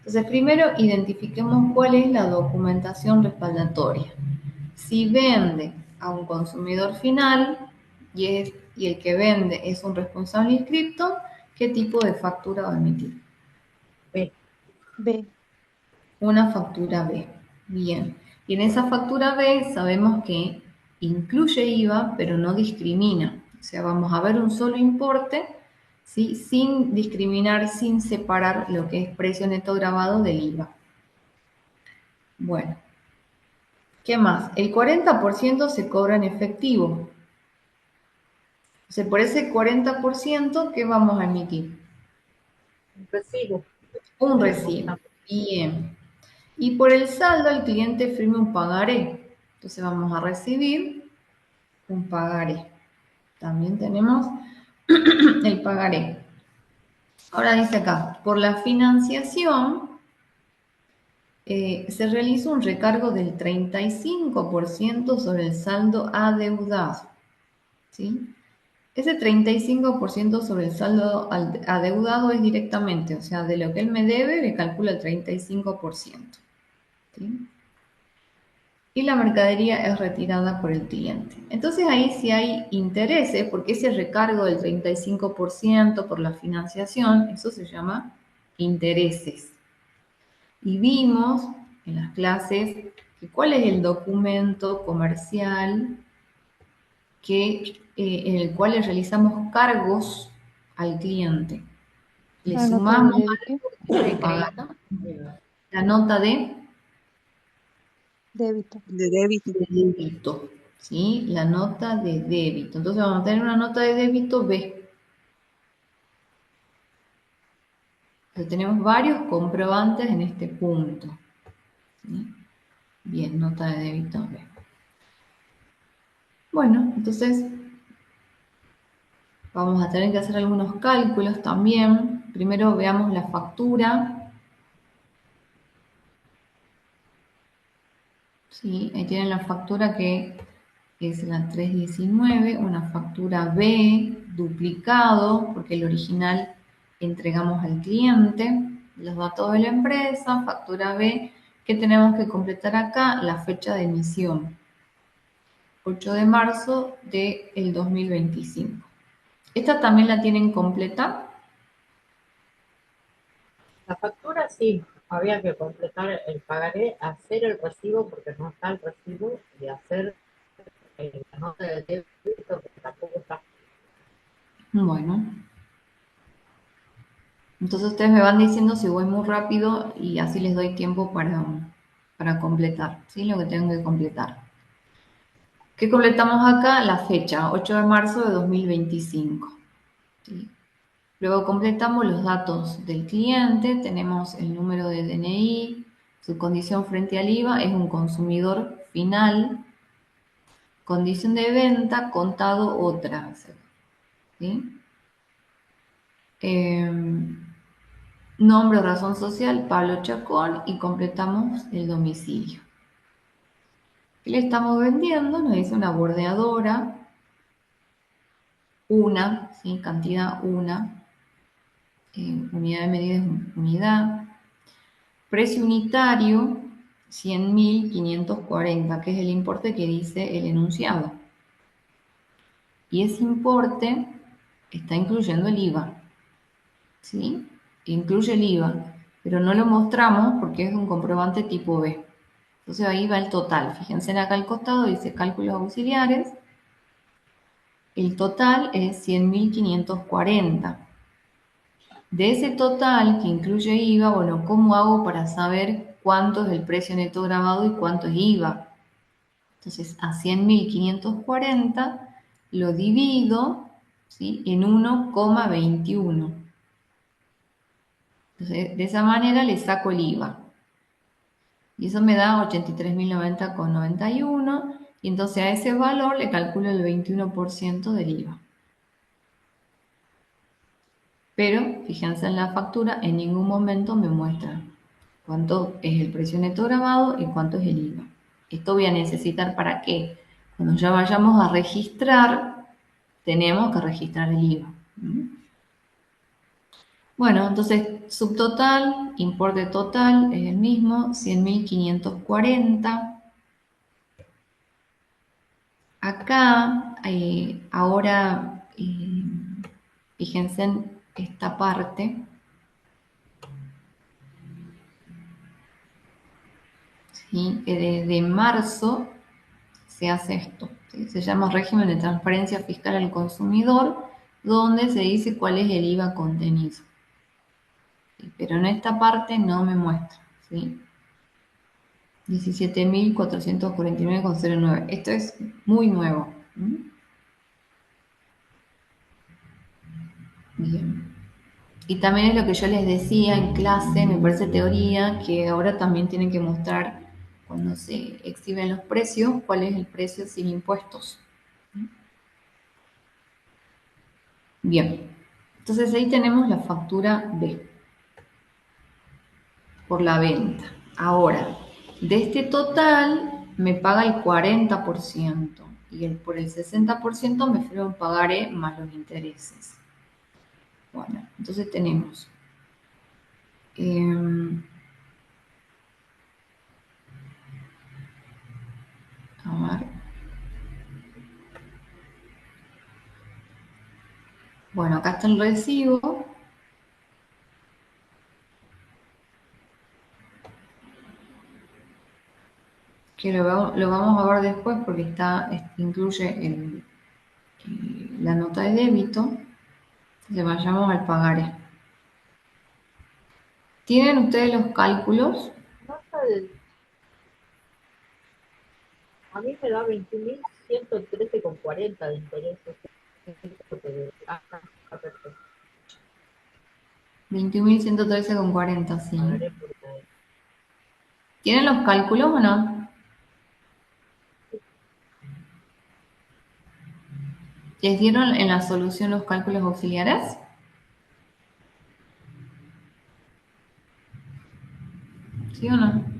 Entonces, primero identifiquemos cuál es la documentación respaldatoria. Si vende a un consumidor final y el que vende es un responsable inscripto, ¿qué tipo de factura va a emitir? B. B. Una factura B. Bien. Y en esa factura B sabemos que incluye IVA, pero no discrimina. O sea, vamos a ver un solo importe, ¿sí? Sin discriminar, sin separar lo que es precio neto grabado del IVA. Bueno, ¿qué más? El 40% se cobra en efectivo. O sea, por ese 40%, ¿qué vamos a emitir? Un recibo Un de la recibo. compra. Bien. Y por el saldo, el cliente firma un pagaré. Entonces vamos a recibir un pagaré. También tenemos el pagaré. Ahora dice acá, por la financiación se realiza un recargo del 35% sobre el saldo adeudado. ¿Sí? Ese 35% sobre el saldo adeudado es directamente, o sea, de lo que él me debe, le calcula el 35%. ¿Sí? Y la mercadería es retirada por el cliente. Entonces ahí sí hay intereses, porque ese recargo del 35% por la financiación, eso se llama intereses. Y vimos en las clases que cuál es el documento comercial en el cual le realizamos cargos al cliente. Le La nota de sumamos débito. algo que De pagar. crédito. La nota de Débito. De débito. débito, ¿sí? La nota de débito. Entonces vamos a tener una nota de débito B. Pero tenemos varios comprobantes en este punto. ¿Sí? Bien, nota de débito B. Bueno, entonces vamos a tener que hacer algunos cálculos también. Primero veamos la factura. ¿Sí? Ahí tienen la factura que es la 319, una factura B, duplicado, porque el original entregamos al cliente, los datos de la empresa, factura B, que tenemos que completar acá la fecha de emisión, 8 de marzo del 2025. Esta también la tienen completa. La factura sí, había que completar el pagaré, hacer el recibo porque no está el recibo y hacer la nota de débito que tampoco está. Bueno, entonces ustedes me van diciendo si voy muy rápido y así les doy tiempo para completar, ¿sí? Lo que tengo que completar. ¿Qué completamos acá? La fecha, 8 de marzo de 2025. ¿Sí? Luego completamos los datos del cliente, tenemos el número de DNI, su condición frente al IVA, es un consumidor final, condición de venta, contado otra. ¿Sí? Nombre o razón social, Pablo Chacón, y completamos el domicilio. ¿Qué le estamos vendiendo? Nos dice una bordeadora, una, ¿sí? Cantidad una, unidad de medida es unidad. Precio unitario, 100.540, que es el importe que dice el enunciado. Y ese importe está incluyendo el IVA, ¿sí? Incluye el IVA, pero no lo mostramos porque es un comprobante tipo B. Entonces ahí va el total. Fíjense acá al costado, dice cálculos auxiliares. El total es 100.540. De ese total que incluye IVA, bueno, ¿cómo hago para saber cuánto es el precio neto grabado y cuánto es IVA? Entonces, a 100.540 lo divido, ¿sí? En 1,21. Entonces, de esa manera le saco el IVA. Y eso me da 83.090,91. Y entonces a ese valor le calculo el 21% del IVA. Pero, fíjense en la factura, en ningún momento me muestra cuánto es el precio neto grabado y cuánto es el IVA. Esto voy a necesitar para que cuando ya vayamos a registrar, tenemos que registrar el IVA. Bueno, entonces subtotal, importe total es el mismo, 100.540. Acá, ahora, fíjense en esta parte, ¿sí? Que desde marzo se hace esto, ¿sí? Se llama régimen de transparencia fiscal al consumidor, donde se dice cuál es el IVA contenido. ¿Sí? Pero en esta parte no me muestra, ¿sí? 17.449,09. Esto es muy nuevo. Bien. Y también es lo que yo les decía en clase, me parece teoría, que ahora también tienen que mostrar cuando se exhiben los precios, cuál es el precio sin impuestos. Bien, entonces ahí tenemos la factura B por la venta. Ahora, de este total me paga el 40% y por el 60% me fueron pagaré más los intereses. Bueno, entonces tenemos a ver. Bueno, acá está el recibo. Que lo vamos a ver después porque incluye la nota de débito. Entonces vayamos al pagaré. ¿Tienen ustedes los cálculos? Nota a mí me da 21.113,40 de intereses. Perfecto. 21.113,40, sí. Pagaré por ahí. ¿Tienen los cálculos o no? ¿Les dieron en la solución los cálculos auxiliares? ¿Sí o no?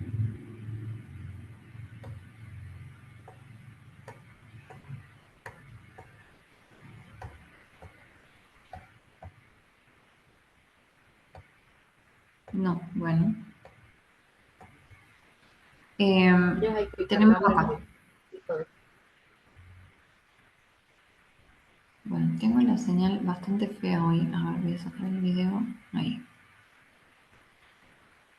No, bueno. Ya hay que Tenemos cargarle acá. Bueno, tengo la señal bastante fea hoy. A ver, voy a sacar el video. Ahí.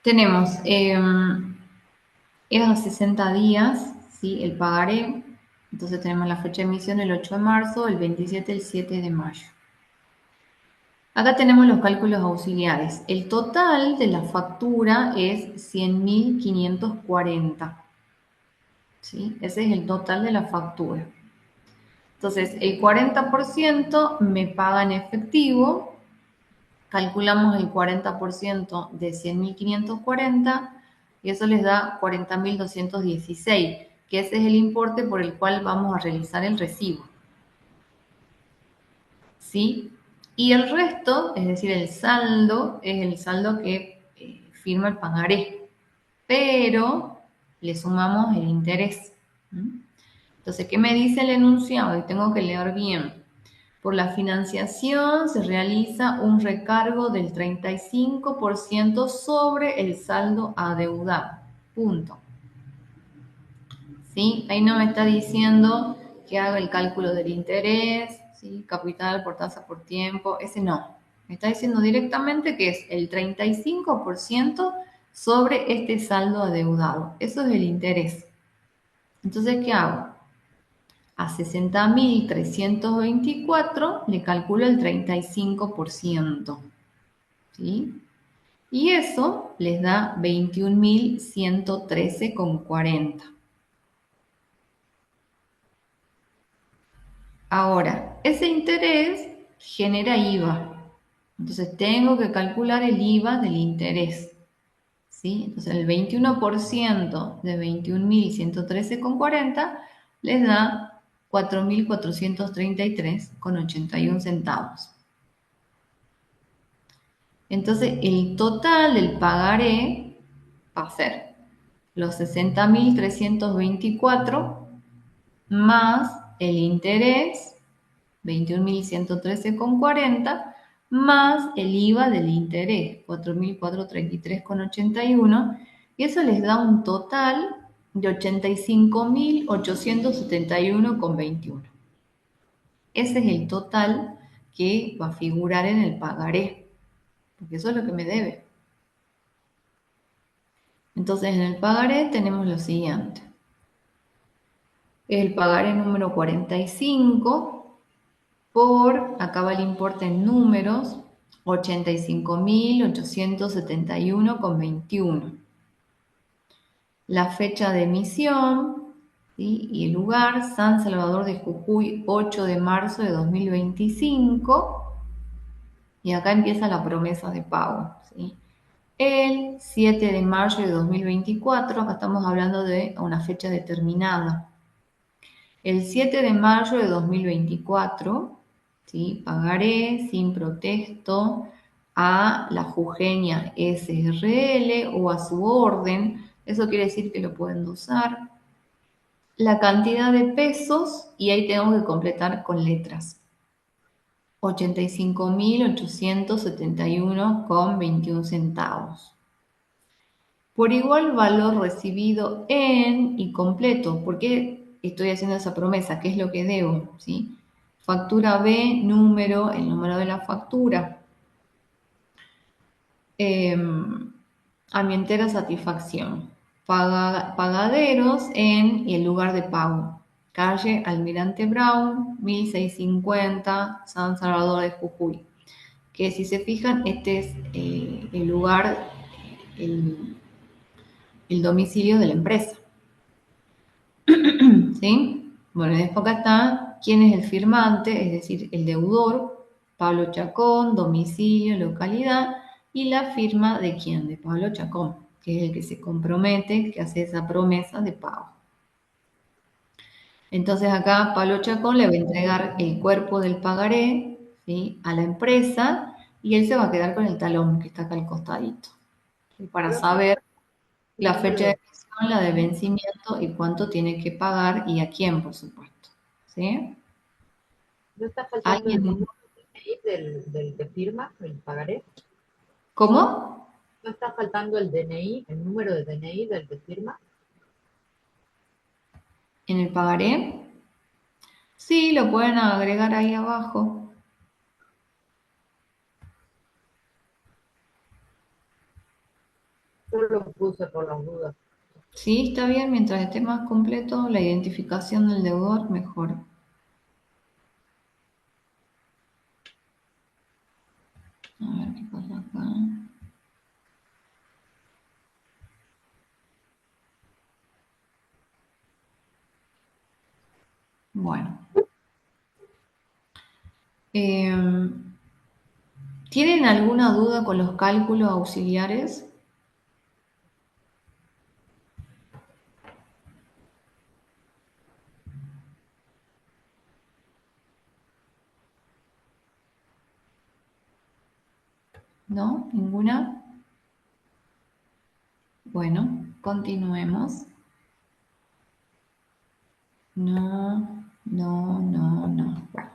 Tenemos, es a 60 días, ¿sí? El pagaré. Entonces tenemos la fecha de emisión el 8 de marzo, el 27 el 7 de mayo. Acá tenemos los cálculos auxiliares. El total de la factura es 100.540. ¿Sí? Ese es el total de la factura. Entonces, el 40% me paga en efectivo. Calculamos el 40% de 100.540 y eso les da 40.216, que ese es el importe por el cual vamos a realizar el recibo. ¿Sí? Y el resto, es decir, el saldo, es el saldo que firma el pagaré, pero le sumamos el interés. Entonces, ¿qué me dice el enunciado? Y tengo que leer bien. Por la financiación se realiza un recargo del 35% sobre el saldo adeudado. Punto. ¿Sí? Ahí no me está diciendo que haga el cálculo del interés, ¿sí? Capital por tasa por tiempo, ese no. Me está diciendo directamente que es el 35% sobre este saldo adeudado. Eso es el interés. Entonces, ¿qué hago? A 60.324 le calculo el 35%. ¿Sí? Y eso les da 21.113,40. Ahora, ese interés genera IVA. Entonces tengo que calcular el IVA del interés. ¿Sí? Entonces el 21% de 21.113,40 les da 4.433,81 centavos. Entonces el total del pagaré va a ser los 60.324 más el interés, 21.113,40, más el IVA del interés, 4.433,81, y eso les da un total de 85.871,21. Ese es el total que va a figurar en el pagaré, porque eso es lo que me debe. Entonces, en el pagaré tenemos lo siguiente. El pagaré número 45 por, acá va el importe en números, 85.871,21. La fecha de emisión, ¿sí? Y el lugar, San Salvador de Jujuy, 8 de marzo de 2025. Y acá empieza la promesa de pago, ¿sí? El 7 de mayo de 2024, acá estamos hablando de una fecha determinada. El 7 de mayo de 2024, ¿sí? Pagaré sin protesto a la Jujeña SRL o a su orden. Eso quiere decir que lo pueden dosar. La cantidad de pesos, y ahí tengo que completar con letras. 85.871,21 centavos. Por igual valor recibido en y completo. ¿Por qué estoy haciendo esa promesa? ¿Qué es lo que debo? ¿Sí? Factura B, número, el número de la factura. A mi entera satisfacción. Pagaderos en y el lugar de pago. Calle Almirante Brown, 1650, San Salvador de Jujuy. Que si se fijan, este es el lugar, el, el domicilio de la empresa. ¿Sí? Bueno, y después acá está quién es el firmante, es decir, el deudor, Pablo Chacón, domicilio, localidad, y la firma de quién, de Pablo Chacón, que es el que se compromete, que hace esa promesa de pago. Entonces acá Pablo Chacón le va a entregar el cuerpo del pagaré, ¿sí? A la empresa y él se va a quedar con el talón que está acá al costadito, ¿sí? Para Pero acá saber el la fecha de número, emisión, la de vencimiento y cuánto tiene que pagar y a quién, por supuesto. ¿Sí? no está faltando el ¿Alguien? número DNI del que firma el pagaré. ¿Cómo? No está faltando el DNI, el número de DNI del que firma. ¿En el pagaré? Sí, lo pueden agregar ahí abajo. Yo lo puse por las dudas. Sí, está bien, mientras esté más completo la identificación del deudor, mejor. A ver qué pasa acá. Bueno. ¿Tienen alguna duda con los cálculos auxiliares? ¿No? ¿Ninguna? Bueno, continuemos. No, no, no, no. Bueno.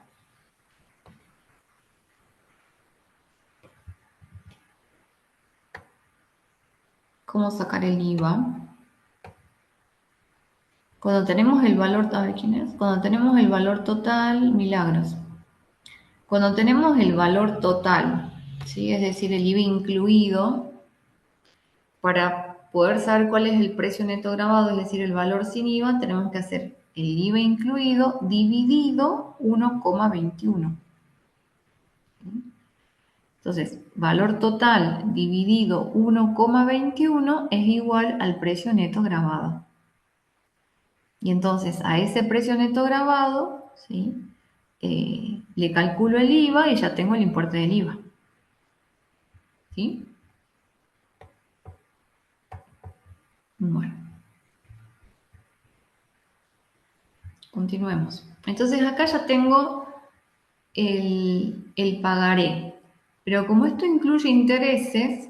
¿Cómo sacar el IVA? Cuando tenemos el valor, a ver quién es. Cuando tenemos el valor total, Milagros. Cuando tenemos el valor total, ¿sí? Es decir, el IVA incluido, para poder saber cuál es el precio neto grabado, es decir, el valor sin IVA, tenemos que hacer el IVA incluido dividido 1,21. Entonces, valor total dividido 1,21 es igual al precio neto grabado. Y entonces a ese precio neto grabado, ¿sí? Le calculo el IVA y ya tengo el importe del IVA. ¿Sí? Bueno, continuemos. Entonces acá ya tengo el pagaré. Pero como esto incluye intereses,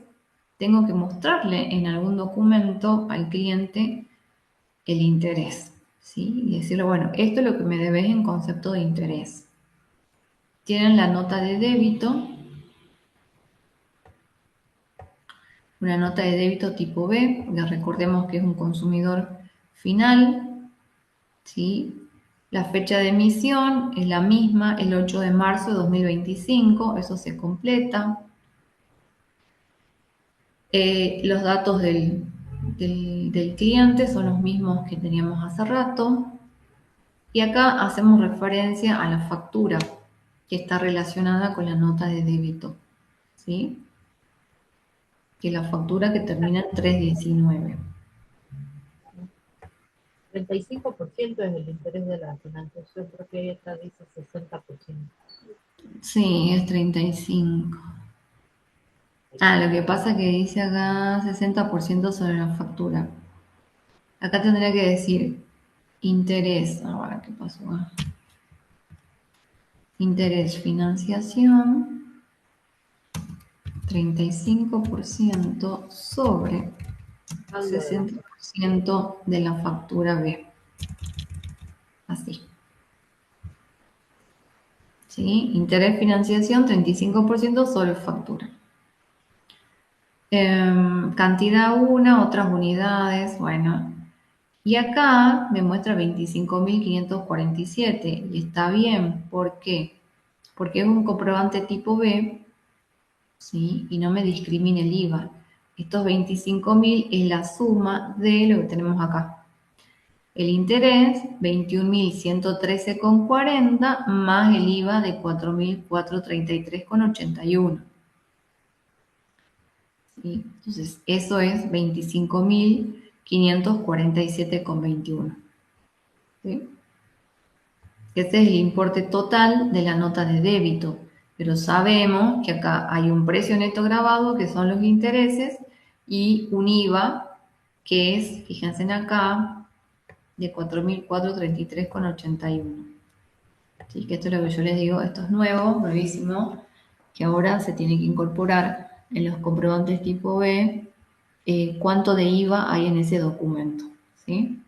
tengo que mostrarle en algún documento al cliente el interés. ¿Sí? Y decirle, bueno, esto es lo que me debes en concepto de interés. Tienen la nota de débito, una nota de débito tipo B, porque recordemos que es un consumidor final, ¿sí? La fecha de emisión es la misma, el 8 de marzo de 2025, eso se completa. Los datos del cliente son los mismos que teníamos hace rato. Y acá hacemos referencia a la factura que está relacionada con la nota de débito, ¿sí? Que es la factura que termina en 319. 35% es el interés de la financiación, porque esta dice 60%. Sí, es 35. Ah, lo que pasa es que dice acá 60% sobre la factura. Acá tendría que decir interés. Ahora, ¿qué pasó? Interés, financiación, 35% sobre Saldo de la 60% de la factura B. Así. ¿Sí? Interés, financiación, 35% sobre factura. Cantidad 1, otras unidades, bueno. Y acá me muestra 25.547 y está bien. ¿Por qué? Porque es un comprobante tipo B, ¿sí? Y no me discrimina el IVA. Estos 25.000 es la suma de lo que tenemos acá. El interés, 21.113,40 más el IVA de 4.433,81. ¿Sí? Entonces, eso es 25.547,21. ¿Sí? Este es el importe total de la nota de débito, pero sabemos que acá hay un precio neto grabado, que son los intereses, y un IVA, que es, fíjense en acá, de 4.433,81. Así que esto es lo que yo les digo, esto es nuevo, nuevísimo, que ahora se tiene que incorporar en los comprobantes tipo B cuánto de IVA hay en ese documento, ¿sí?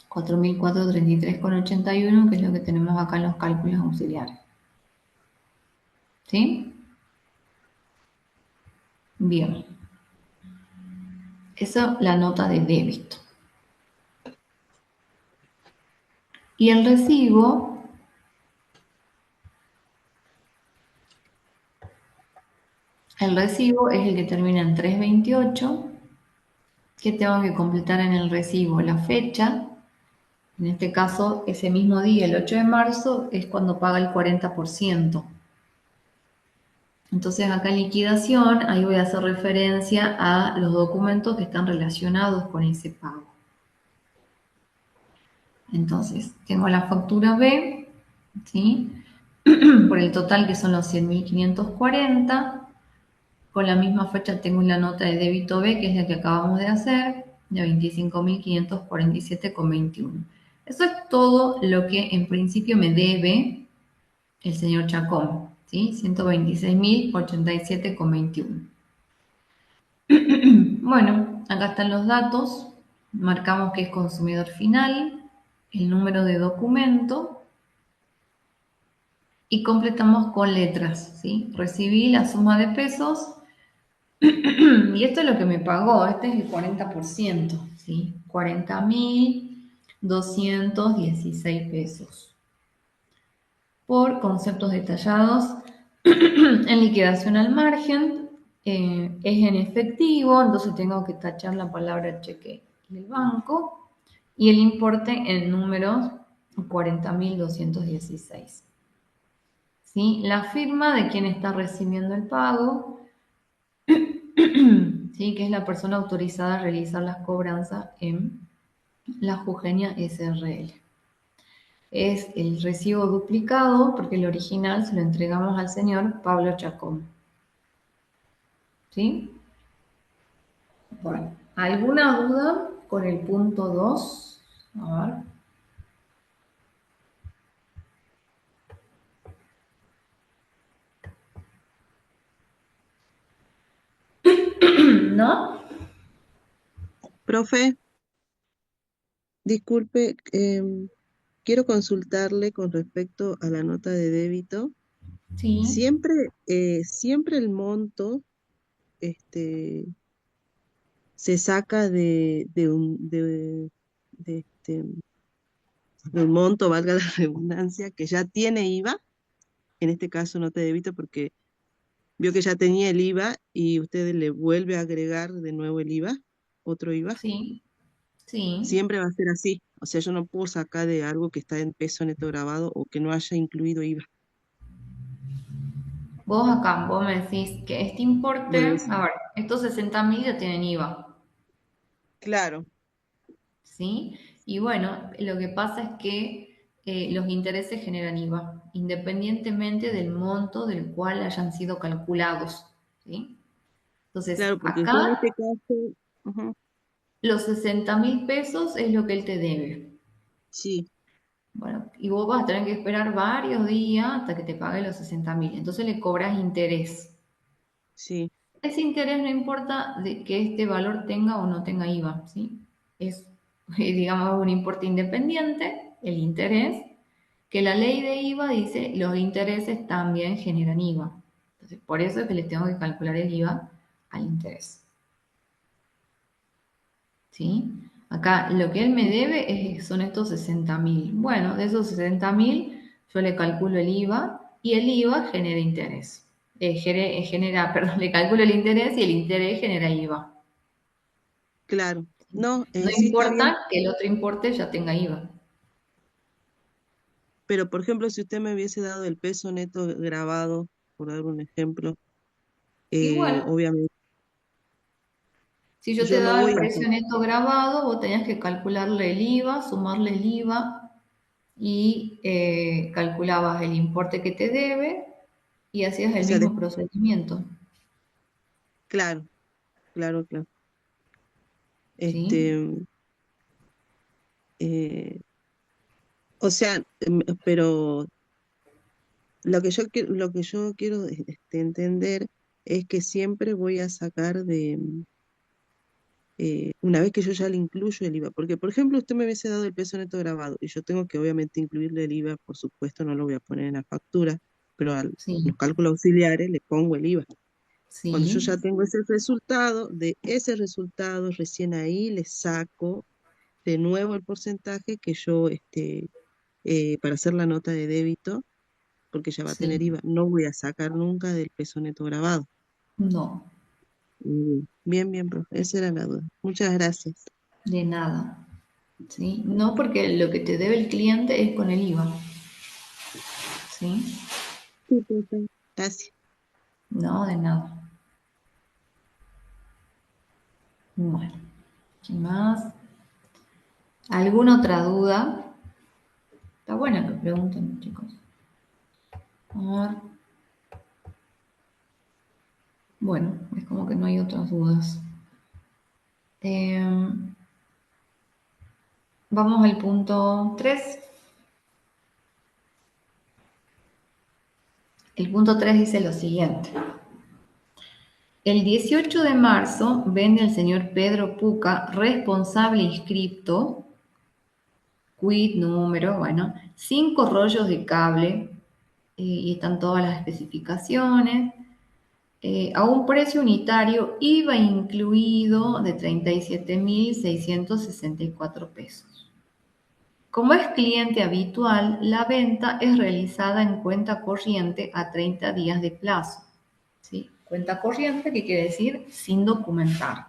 4.433,81, que es lo que tenemos acá en los cálculos auxiliares. ¿Sí? Bien. Esa es la nota de débito. Y el recibo es el que termina en 328, que tengo que completar en el recibo la fecha. En este caso, ese mismo día, el 8 de marzo, es cuando paga el 40%. Entonces acá en liquidación, ahí voy a hacer referencia a los documentos que están relacionados con ese pago. Entonces, tengo la factura B, ¿sí? Por el total que son los 100.540. Con la misma fecha tengo la nota de débito B, que es la que acabamos de hacer, de 25.547,21. Eso es todo lo que en principio me debe el señor Chacón, ¿sí? 126.087,21. Bueno, acá están los datos. Marcamos que es consumidor final, el número de documento y completamos con letras, ¿sí? Recibí la suma de pesos y esto es lo que me pagó, este es el 40%, ¿sí? 40.216 pesos. Por conceptos detallados en liquidación al margen, es en efectivo, entonces tengo que tachar la palabra cheque del banco y el importe en números 40.216. ¿Sí? La firma de quien está recibiendo el pago, ¿sí? Que es la persona autorizada a realizar las cobranzas en la Jujeña SRL. Es el recibo duplicado porque el original se lo entregamos al señor Pablo Chacón. ¿Sí? Bueno, ¿alguna duda con el punto 2? A ver. ¿No? Profe, disculpe, quiero consultarle con respecto a la nota de débito. Sí. Siempre el monto, este, se saca de un monto, valga la redundancia, que ya tiene IVA, en este caso nota de débito porque vio que ya tenía el IVA y usted le vuelve a agregar de nuevo el IVA, otro IVA. Sí, sí. Siempre va a ser así. O sea, yo no puedo sacar de algo que está en peso neto grabado o que no haya incluido IVA. Vos me decís que este Bueno, importe, a ver, estos 60.000 ya tienen IVA, claro, ¿sí? Y bueno, lo que pasa es que los intereses generan IVA, independientemente del monto del cual hayan sido calculados, ¿sí? Entonces, claro, porque yo en acá este caso, ujú, los 60.000 pesos es lo que él te debe. sí, Bueno, y vos vas a tener que esperar varios días hasta que te pague los 60.000. Entonces le cobras interés. sí, Ese interés no importa de que este valor tenga o no tenga IVA, ¿sí? Es, digamos, un importe independiente, el interés, que la ley de IVA dice los intereses también generan IVA. Entonces, por eso es que les tengo que calcular el IVA al interés, ¿sí? Acá lo que él me debe son estos 60.000. Bueno, de esos 60.000 yo le calculo el IVA y el IVA genera interés. Perdón, le calculo el interés y el interés genera IVA. claro. No, No sí está bien, importa que el otro importe ya tenga IVA. pero por ejemplo, si usted me hubiese dado el peso neto grabado, por dar un ejemplo, Igual, obviamente si yo te yo no daba el voy a precio neto grabado, vos tenías que calcularle el IVA, sumarle el IVA y calculabas el importe que te debe y hacías o el sea, mismo procedimiento, claro, claro, claro. ¿sí? Este, eh, o sea, pero lo que yo quiero entender es que siempre voy a sacar una vez que yo ya le incluyo el IVA, porque por ejemplo usted me hubiese dado el peso neto grabado y yo tengo que obviamente incluirle el IVA, por supuesto no lo voy a poner en la factura, pero a los Sí, cálculos auxiliares le pongo el IVA. Cuando yo sí, ya tengo ese resultado, de ese resultado recién ahí le saco de nuevo el porcentaje que yo, para hacer la nota de débito, porque ya va a tener sí, IVA, no voy a sacar nunca del peso neto grabado. no, Bien, bien, profe, esa era la duda. Muchas gracias. de nada, ¿sí? No porque lo que te debe el cliente es con el IVA, ¿sí? Sí, profe. Gracias. No, de nada. Bueno, ¿qué más? ¿Alguna otra duda? Está buena que pregunten, chicos. A ver. Bueno, es como que no hay otras dudas. Vamos al punto 3. El punto 3 dice lo siguiente. El 18 de marzo vende el señor Pedro Puca, responsable inscripto, quit número, bueno, 5 rollos de cable, y están todas las especificaciones, a un precio unitario IVA incluido de 37.664 pesos. Como es cliente habitual, la venta es realizada en cuenta corriente a 30 días de plazo. ¿Sí? Cuenta corriente, ¿qué quiere decir? Sin documentar.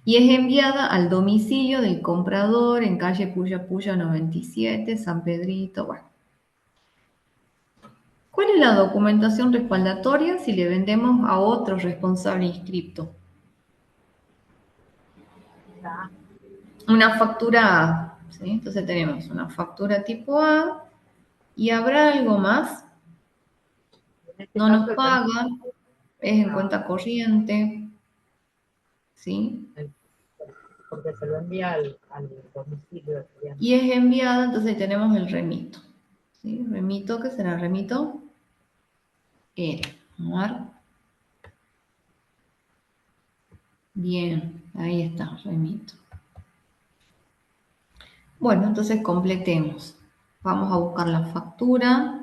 Y es enviada al domicilio del comprador en calle Puya Puya 97, San Pedrito. Bueno, ¿cuál es la documentación respaldatoria si le vendemos a otro responsable inscripto? Ya, Una factura A. ¿Sí? Entonces tenemos una factura tipo A y habrá algo más. en este No caso nos el recibo pagan, es en está cuenta corriente, ¿sí? en- porque se lo envía al domicilio del cliente. Y es enviada, entonces tenemos el remito, ¿sí? Remito, ¿qué será? Remito era. Vamos a ver. Bien, ahí está, remito. Bueno, entonces completemos. Vamos a buscar la factura,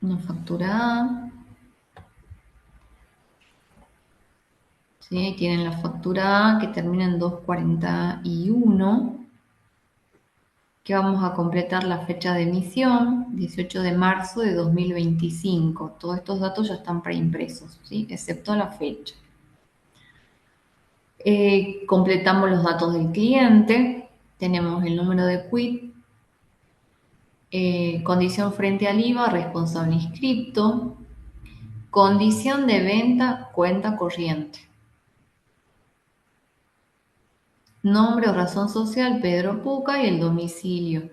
una factura A. ¿sí? Ahí tienen la factura A que termina en 241, que vamos a completar la fecha de emisión, 18 de marzo de 2025. Todos estos datos ya están preimpresos, ¿sí? Excepto la fecha. Completamos los datos del cliente, tenemos el número de quit, condición frente al IVA, responsable inscripto, condición de venta, cuenta corriente. Nombre o razón social, Pedro Puca, y el domicilio.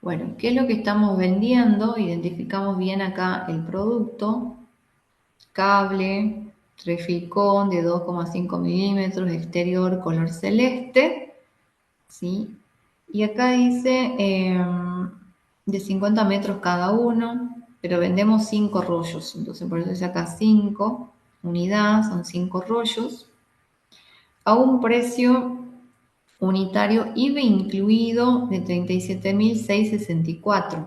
Bueno, ¿qué es lo que estamos vendiendo? Identificamos bien acá el producto. Cable, Treficon de 2,5 milímetros, exterior color celeste. ¿Sí? Y acá dice de 50 metros cada uno, pero vendemos 5 rollos. Entonces por eso dice acá 5 unidades, son 5 rollos. A un precio unitario IVA incluido de 37.664.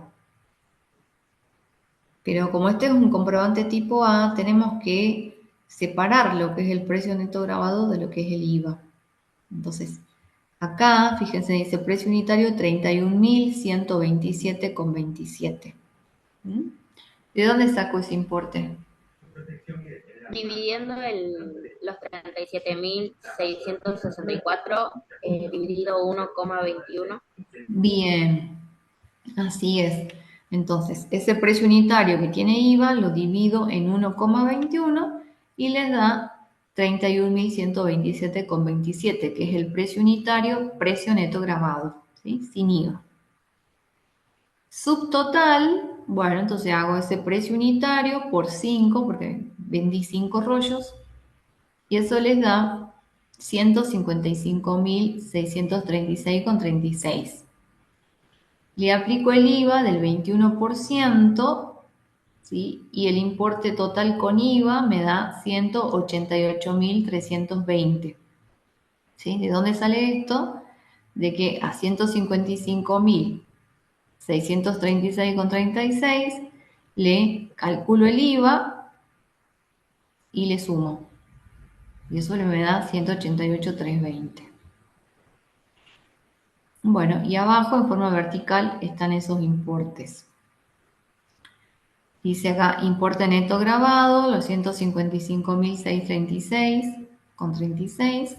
Pero como este es un comprobante tipo A, tenemos que separar lo que es el precio neto grabado de lo que es el IVA. Entonces, acá, fíjense, dice precio unitario 31.127,27. ¿Mm? ¿De dónde saco ese importe? Dividiendo los 37.664 dividido 1,21. Bien, así es. Entonces, ese precio unitario que tiene IVA lo divido en 1,21 y les da 31.127,27, que es el precio unitario, precio neto grabado, ¿sí? Sin IVA. Subtotal, bueno, entonces hago ese precio unitario por 5, porque vendí 5 rollos, y eso les da 155.636,36. Le aplico el IVA del 21%, ¿sí? Y el importe total con IVA me da 188.320. ¿Sí? ¿De dónde sale esto? De que a 155.636,36 le calculo el IVA y le sumo. Y eso me da 188.320. Bueno, y abajo en forma vertical están esos importes. Dice acá, importe neto grabado, los 155.636,36.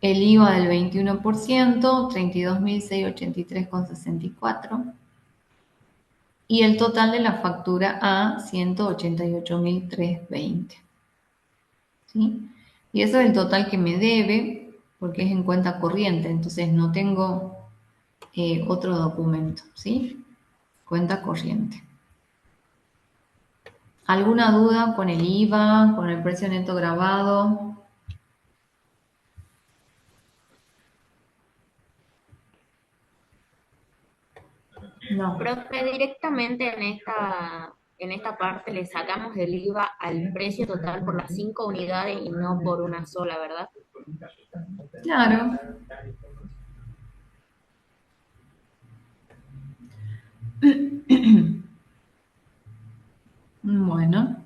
El IVA del 21%, 32.683,64. Y el total de la factura a 188.320. ¿Sí? Y eso es el total que me debe, porque es en cuenta corriente, entonces no tengo otro documento, ¿sí? Cuenta corriente. ¿Alguna duda con el IVA, con el precio neto grabado? No. Profe, directamente en esta parte le sacamos el IVA al precio total por las 5 unidades y no por una sola, ¿verdad? Claro. Bueno.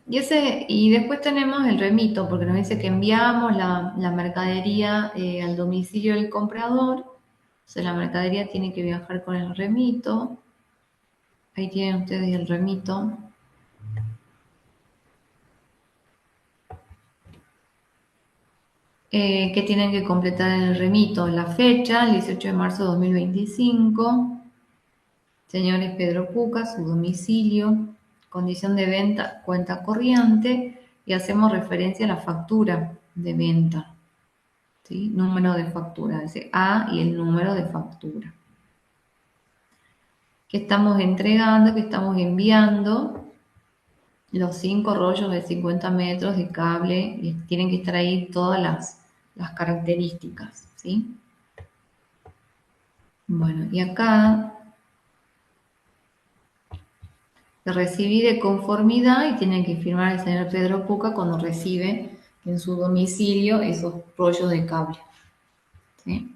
Y después tenemos el remito, porque nos dice que enviamos la mercadería al domicilio del comprador. Entonces la mercadería tiene que viajar con el remito. Ahí tienen ustedes el remito. Que tienen que completar en el remito la fecha, el 18 de marzo de 2025. Señores Pedro Puca, su domicilio, condición de venta, cuenta corriente, y hacemos referencia a la factura de venta. ¿Sí? Número de factura, ese A y el número de factura. Que estamos entregando, que estamos enviando los 5 rollos de 50 metros de cable, y tienen que estar ahí todas las características, ¿sí? Bueno, y acá recibí de conformidad y tiene que firmar el señor Pedro Puca cuando recibe en su domicilio esos rollos de cable, ¿sí?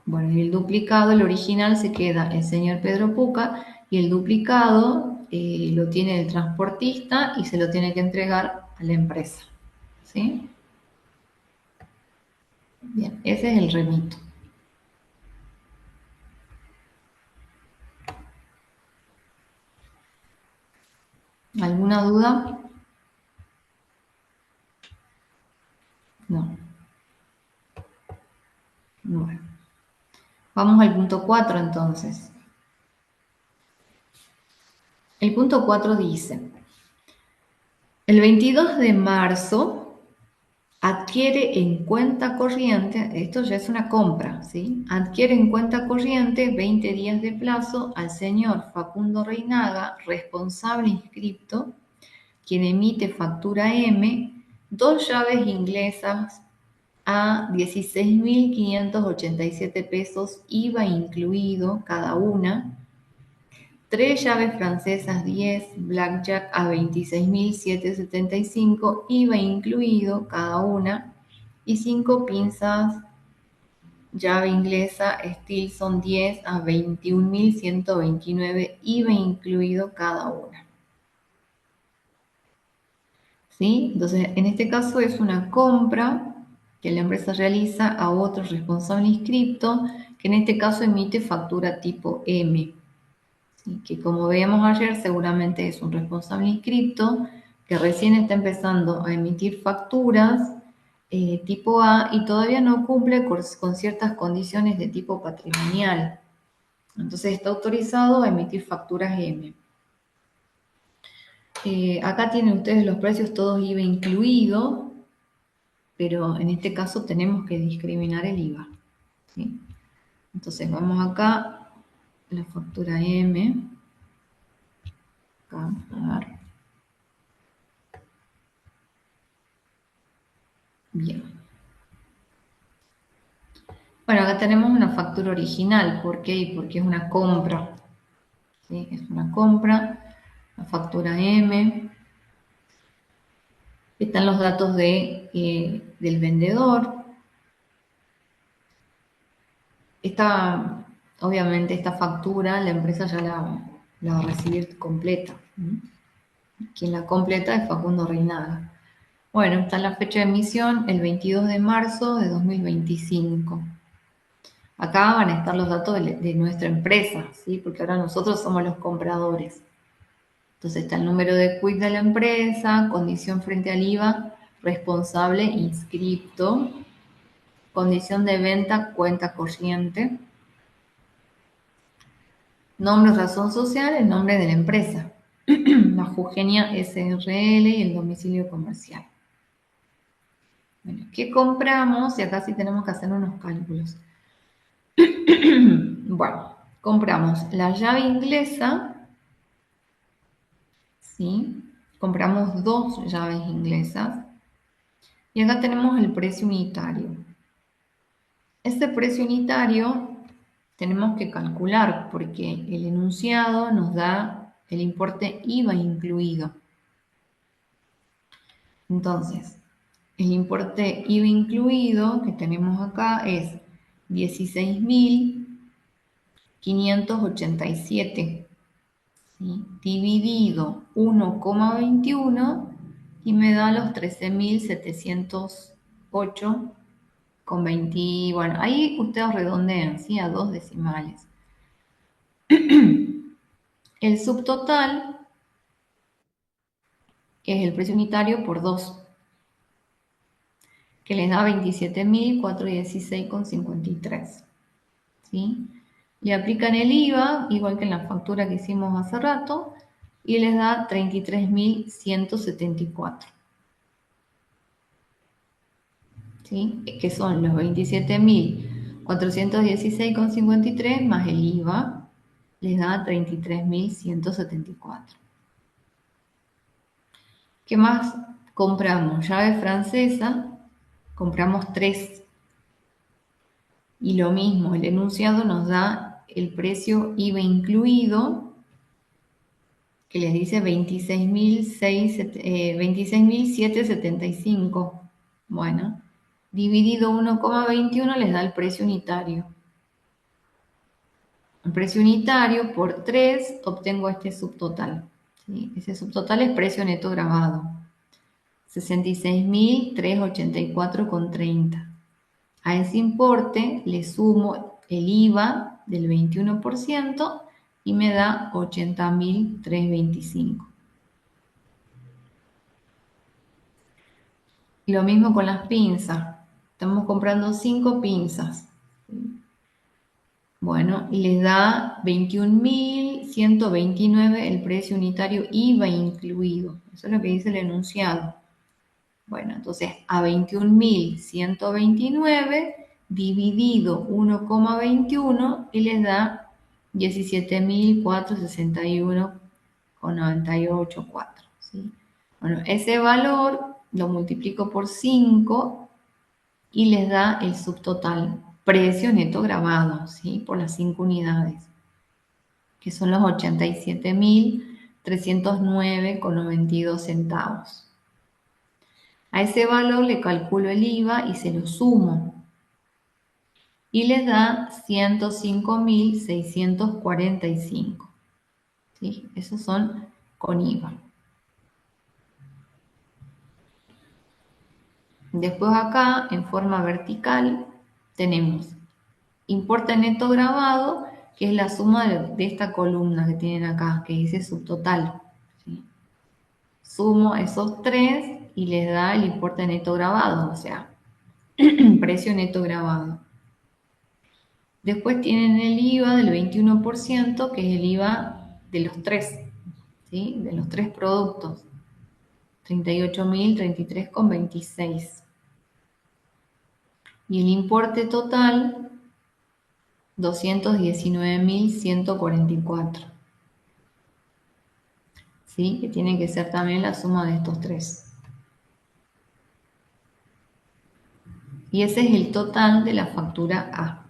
Bueno, y el duplicado, el original, se queda el señor Pedro Puca, y el duplicado lo tiene el transportista y se lo tiene que entregar a la empresa. ¿Sí? Bien, ese es el remito. ¿Alguna duda? No. Bueno. Vamos al punto 4 entonces. El punto 4 dice, el 22 de marzo adquiere en cuenta corriente, esto ya es una compra, ¿sí? Adquiere en cuenta corriente 20 días de plazo al señor Facundo Reinaga, responsable inscripto, quien emite factura M, 2 llaves inglesas a 16.587 pesos, IVA incluido cada una, 3 llaves francesas 10, Blackjack a 26.775, IVA incluido cada una, y 5 pinzas llave inglesa Stilson 10 a 21.129, IVA incluido cada una. ¿Sí? Entonces, en este caso es una compra que la empresa realiza a otro responsable inscripto, que en este caso emite factura tipo M. ¿Sí? Que como veíamos ayer, seguramente es un responsable inscripto que recién está empezando a emitir facturas tipo A y todavía no cumple con ciertas condiciones de tipo patrimonial. Entonces está autorizado a emitir facturas M. Acá tienen ustedes los precios todos IVA incluido, pero en este caso tenemos que discriminar el IVA. ¿Sí? Entonces vamos acá, la factura M, acá, a ver. Bien. Bueno, acá tenemos una factura original. ¿Por qué? Porque es una compra. ¿Sí? Es una compra, la factura M. Están los datos del vendedor. Obviamente esta factura la empresa ya la va a recibir completa. Quien la completa es Facundo Reinaga. Bueno, está la fecha de emisión, el 22 de marzo de 2025. Acá van a estar los datos de nuestra empresa, ¿sí? Porque ahora nosotros somos los compradores. Entonces está el número de CUIC de la empresa, condición frente al IVA, responsable inscripto, condición de venta, cuenta corriente, nombre o razón social, el nombre de la empresa, la Jugenia SRL y el domicilio comercial. Bueno, ¿qué compramos? Y acá sí tenemos que hacer unos cálculos. Bueno, compramos la llave inglesa, ¿sí? Compramos 2 llaves inglesas y acá tenemos el precio unitario. Este precio unitario tenemos que calcular porque el enunciado nos da el importe IVA incluido. Entonces, el importe IVA incluido que tenemos acá es 16.587, ¿sí? Dividido 1,21 y me da los 13.708 con 20, bueno, ahí ustedes redondean, ¿sí? A 2 decimales. El subtotal es el precio unitario por 2, que les da 27.416,53, ¿sí? Le aplican el IVA, igual que en la factura que hicimos hace rato, y les da 33.174, ¿sí? Que son los 27.416,53 más el IVA, les da 33.174. ¿Qué más compramos? Llave francesa, compramos 3. Y lo mismo, el enunciado nos da el precio IVA incluido, que les dice 26.775. Bueno, dividido 1,21 les da el precio unitario. El precio unitario por 3 obtengo este subtotal. ¿sí? Ese subtotal es precio neto grabado. 66.384,30. A ese importe le sumo el IVA del 21% y me da 80.325. Y lo mismo con las pinzas. Estamos comprando 5 pinzas. Bueno, y les da 21.129 el precio unitario IVA incluido. Eso es lo que dice el enunciado. Bueno, entonces a 21.129 dividido 1,21 y les da 17.461,984. ¿Sí? Bueno, ese valor lo multiplico por 5 y les da el subtotal, precio neto grabado, ¿sí? Por las 5 unidades, que son los 87.309,92 centavos. A ese valor le calculo el IVA y se lo sumo. Y les da 105.645. ¿Sí? Esos son con IVA. Después acá, en forma vertical, tenemos importe neto grabado, que es la suma de esta columna que tienen acá, que dice subtotal. ¿Sí? Sumo esos tres y les da el importe neto grabado, o sea, precio neto grabado. Después tienen el IVA del 21%, que es el IVA de los tres, ¿sí? De los tres productos. 38.033,26. Y el importe total, 219.144. ¿Sí? Que tiene que ser también la suma de estos tres. Y ese es el total de la factura A.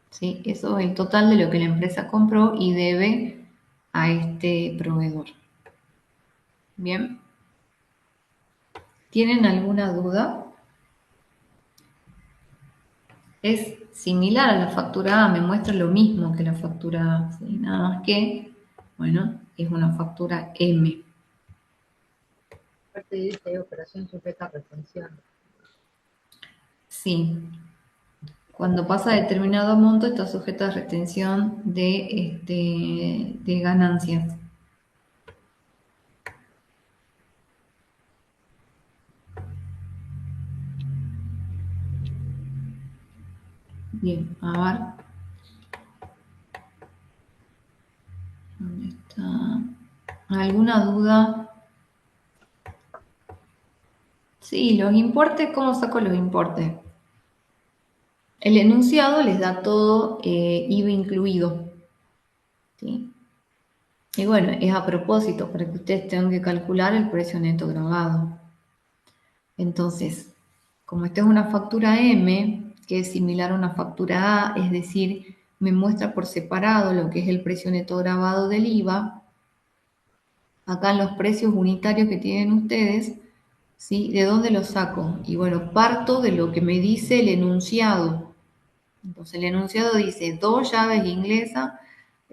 ¿Sí? Eso es el total de lo que la empresa compró y debe a este proveedor. Bien. ¿Tienen alguna duda? Es similar a la factura A, me muestra lo mismo que la factura A, ¿sí? Nada más que, bueno, es una factura M. Aparte dice operación sujeta a retención. Sí. Cuando pasa determinado monto está sujeta a retención de ganancias. Bien, a ver. ¿Dónde está? ¿Alguna duda? Sí, los importes, ¿cómo saco los importes? El enunciado les da todo IVA incluido. ¿Sí? Y bueno, es a propósito, para que ustedes tengan que calcular el precio neto grabado. Entonces, como esta es una factura M, que es similar a una factura A, es decir, me muestra por separado lo que es el precio neto grabado del IVA, acá en los precios unitarios que tienen ustedes, ¿sí? ¿De dónde lo saco? Y bueno, parto de lo que me dice el enunciado. Entonces, el enunciado dice 2 llaves inglesas,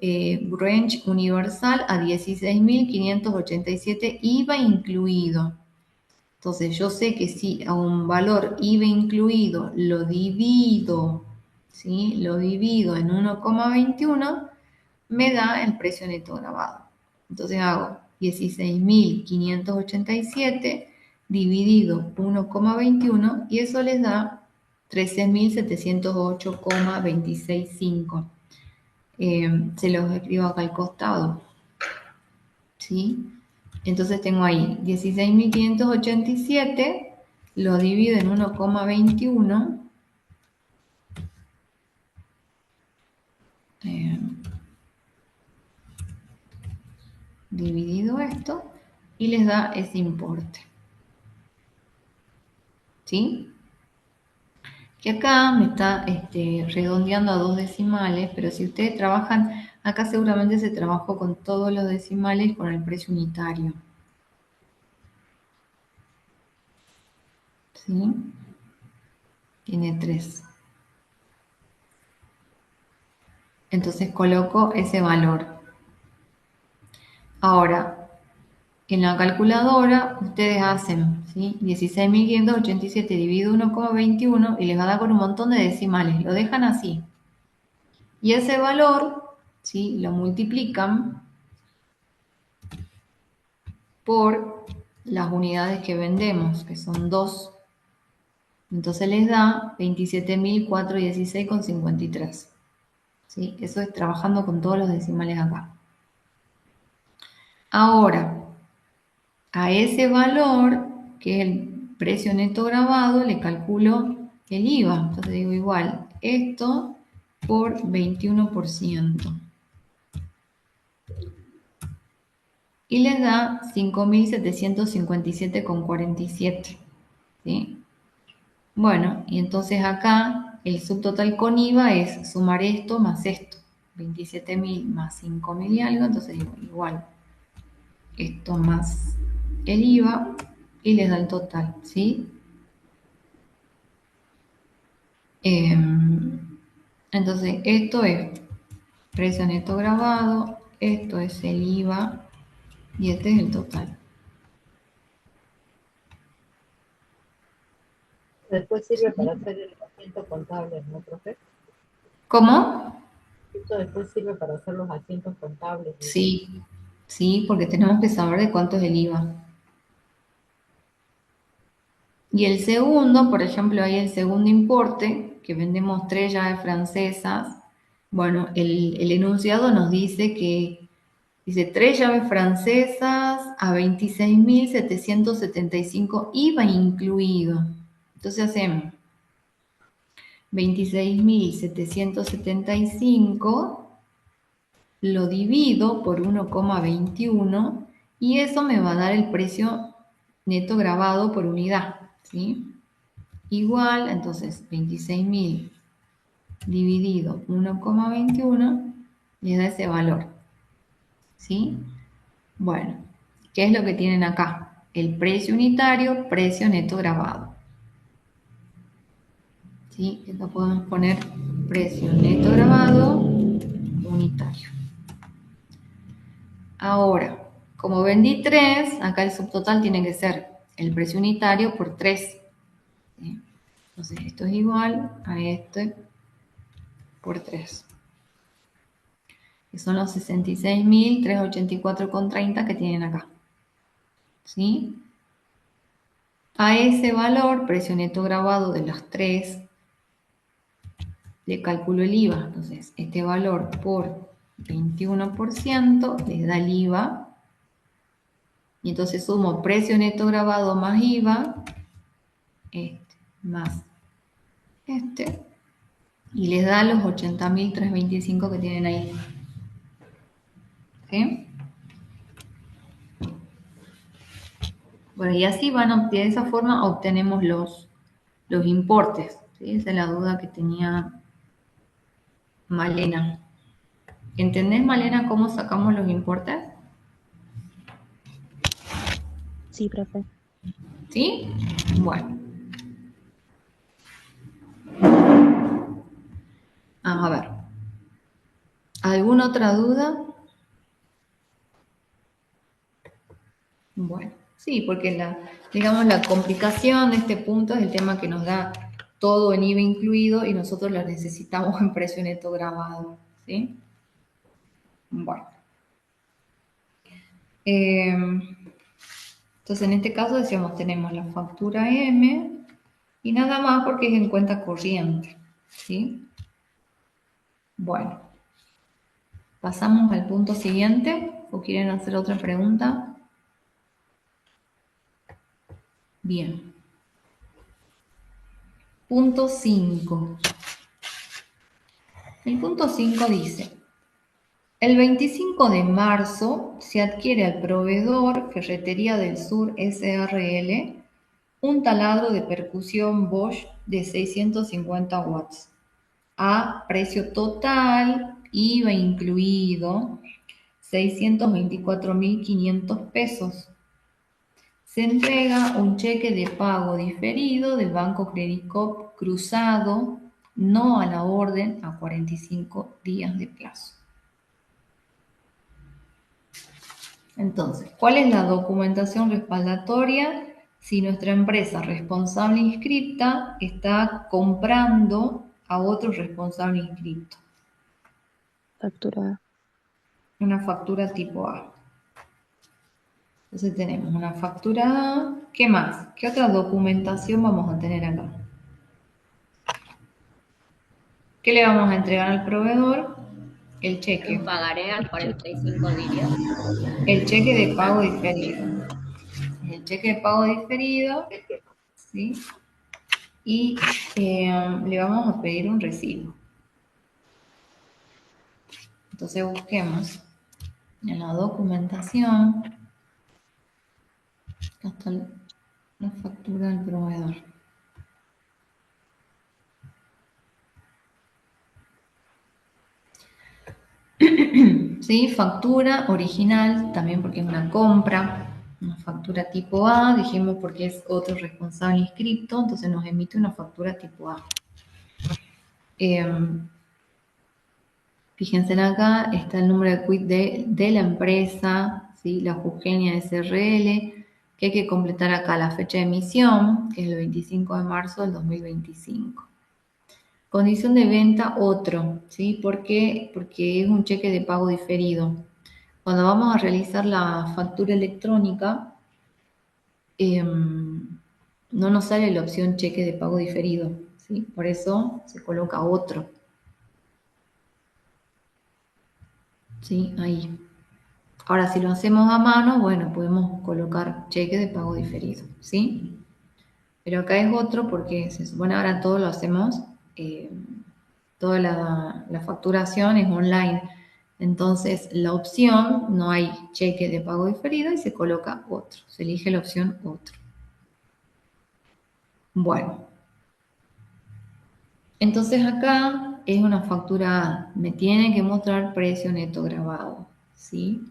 range universal a 16.587 IVA incluido. Entonces yo sé que si a un valor IVA incluido lo divido, ¿sí? Lo divido en 1,21, me da el precio neto grabado. Entonces hago 16.587 dividido 1,21 y eso les da 13.708,265. Se los escribo acá al costado, ¿sí? Entonces tengo ahí 16.587, lo divido en 1,21, dividido esto, y les da ese importe. ¿Sí? Que acá me está redondeando a 2 decimales, pero si ustedes trabajan, acá seguramente se trabajó con todos los decimales con el precio unitario. ¿Sí? Tiene 3. Entonces coloco ese valor. Ahora, En la calculadora ustedes hacen, ¿sí? 16.587 dividido 1,21 y les va a dar con un montón de decimales. Lo dejan así. Y ese valor, ¿sí? Lo multiplican por las unidades que vendemos, que son 2. Entonces les da 27.416,53. ¿Sí? Eso es trabajando con todos los decimales acá. Ahora, a ese valor, que es el precio neto grabado, le calculo el IVA. Entonces digo igual, esto por 21%. Y les da 5.757,47. ¿Sí? Bueno, y entonces acá el subtotal con IVA es sumar esto más esto. 27.000 más 5.000 y algo, entonces digo igual esto más el IVA y les da el total, ¿sí? Entonces esto es precio neto grabado, esto es el IVA y este es el total. Después sirve para hacer el asiento contable, ¿no, profe? ¿Cómo? Esto después sirve para hacer los asientos contables, digo. Sí, sí, porque tenemos que saber de cuánto es el IVA. Y el segundo, por ejemplo, hay el segundo importe, que vendemos 3 llaves francesas. Bueno, el enunciado nos dice que dice 3 llaves francesas a 26.775 IVA incluido. Entonces hacemos 26.775, lo divido por 1,21 y eso me va a dar el precio neto grabado por unidad, ¿sí? Igual, entonces 26.000 dividido 1,21 les da ese valor, ¿sí? Bueno, ¿qué es lo que tienen acá? El precio unitario, precio neto grabado. ¿Sí? Esto podemos poner precio neto grabado unitario. Ahora, como vendí 3, acá el subtotal tiene que ser el precio unitario por 3. ¿Sí? Entonces, esto es igual a este por 3. Que son los 66.384,30 que tienen acá. ¿Sí? A ese valor, precio neto grabado de los 3, le calculo el IVA. Entonces, este valor por 21% les da el IVA. Y entonces sumo precio neto grabado más IVA, este, más este, y les da los 80.325 que tienen ahí. ¿Sí? Bueno, y así de esa forma obtenemos los importes. ¿Sí? Esa es la duda que tenía Malena. ¿Entendés, Malena, cómo sacamos los importes? Sí, profe. ¿Sí? Bueno. A ver. ¿Alguna otra duda? Bueno, sí, porque digamos, la complicación de este punto es el tema que nos da todo en IVA incluido y nosotros lo necesitamos en precio neto grabado, ¿sí? Bueno. Entonces, en este caso decíamos, tenemos la factura M y nada más porque es en cuenta corriente, ¿sí? Bueno, pasamos al punto siguiente, ¿o quieren hacer otra pregunta? Bien. Punto 5. El punto 5 dice, el 25 de marzo se adquiere al proveedor Ferretería del Sur S.R.L. un taladro de percusión Bosch de 650 watts a precio total, IVA incluido, 624.500 pesos. Se entrega un cheque de pago diferido del Banco Credit Coop cruzado, no a la orden, a 45 días de plazo. Entonces, ¿cuál es la documentación respaldatoria si nuestra empresa responsable inscripta está comprando a otro responsable inscripto? Factura. Una factura tipo A. Entonces tenemos una factura A. ¿Qué más? ¿Qué otra documentación vamos a tener acá? ¿Qué le vamos a entregar al proveedor? El Un cheque. pagaré El a cheque. 45 días. El cheque de pago diferido. El cheque de pago diferido, ¿sí? Y le vamos a pedir un recibo. Entonces busquemos en la documentación, acá está la factura del proveedor. ¿Sí? Factura original, también porque es una compra. Una factura tipo A, dijimos porque es otro responsable inscripto, entonces nos emite una factura tipo A. Fíjense acá, está el número de quit de la empresa, ¿sí? La Jujeña SRL, que hay que completar acá la fecha de emisión, que es el 25 de marzo del 2025. Condición de venta, otro, ¿sí? ¿Por qué? Porque es un cheque de pago diferido. Cuando vamos a realizar la factura electrónica, no nos sale la opción cheque de pago diferido, ¿sí? Por eso se coloca otro, ¿sí? Ahí. Ahora, si lo hacemos a mano, bueno, podemos colocar cheque de pago diferido, ¿sí? Pero acá es otro porque se supone ahora todo lo hacemos, toda la facturación es online. Entonces, la opción, no hay cheque de pago diferido y se coloca otro. Se elige la opción otro. Bueno, entonces acá es una factura A. Me tiene que mostrar precio neto grabado, ¿sí?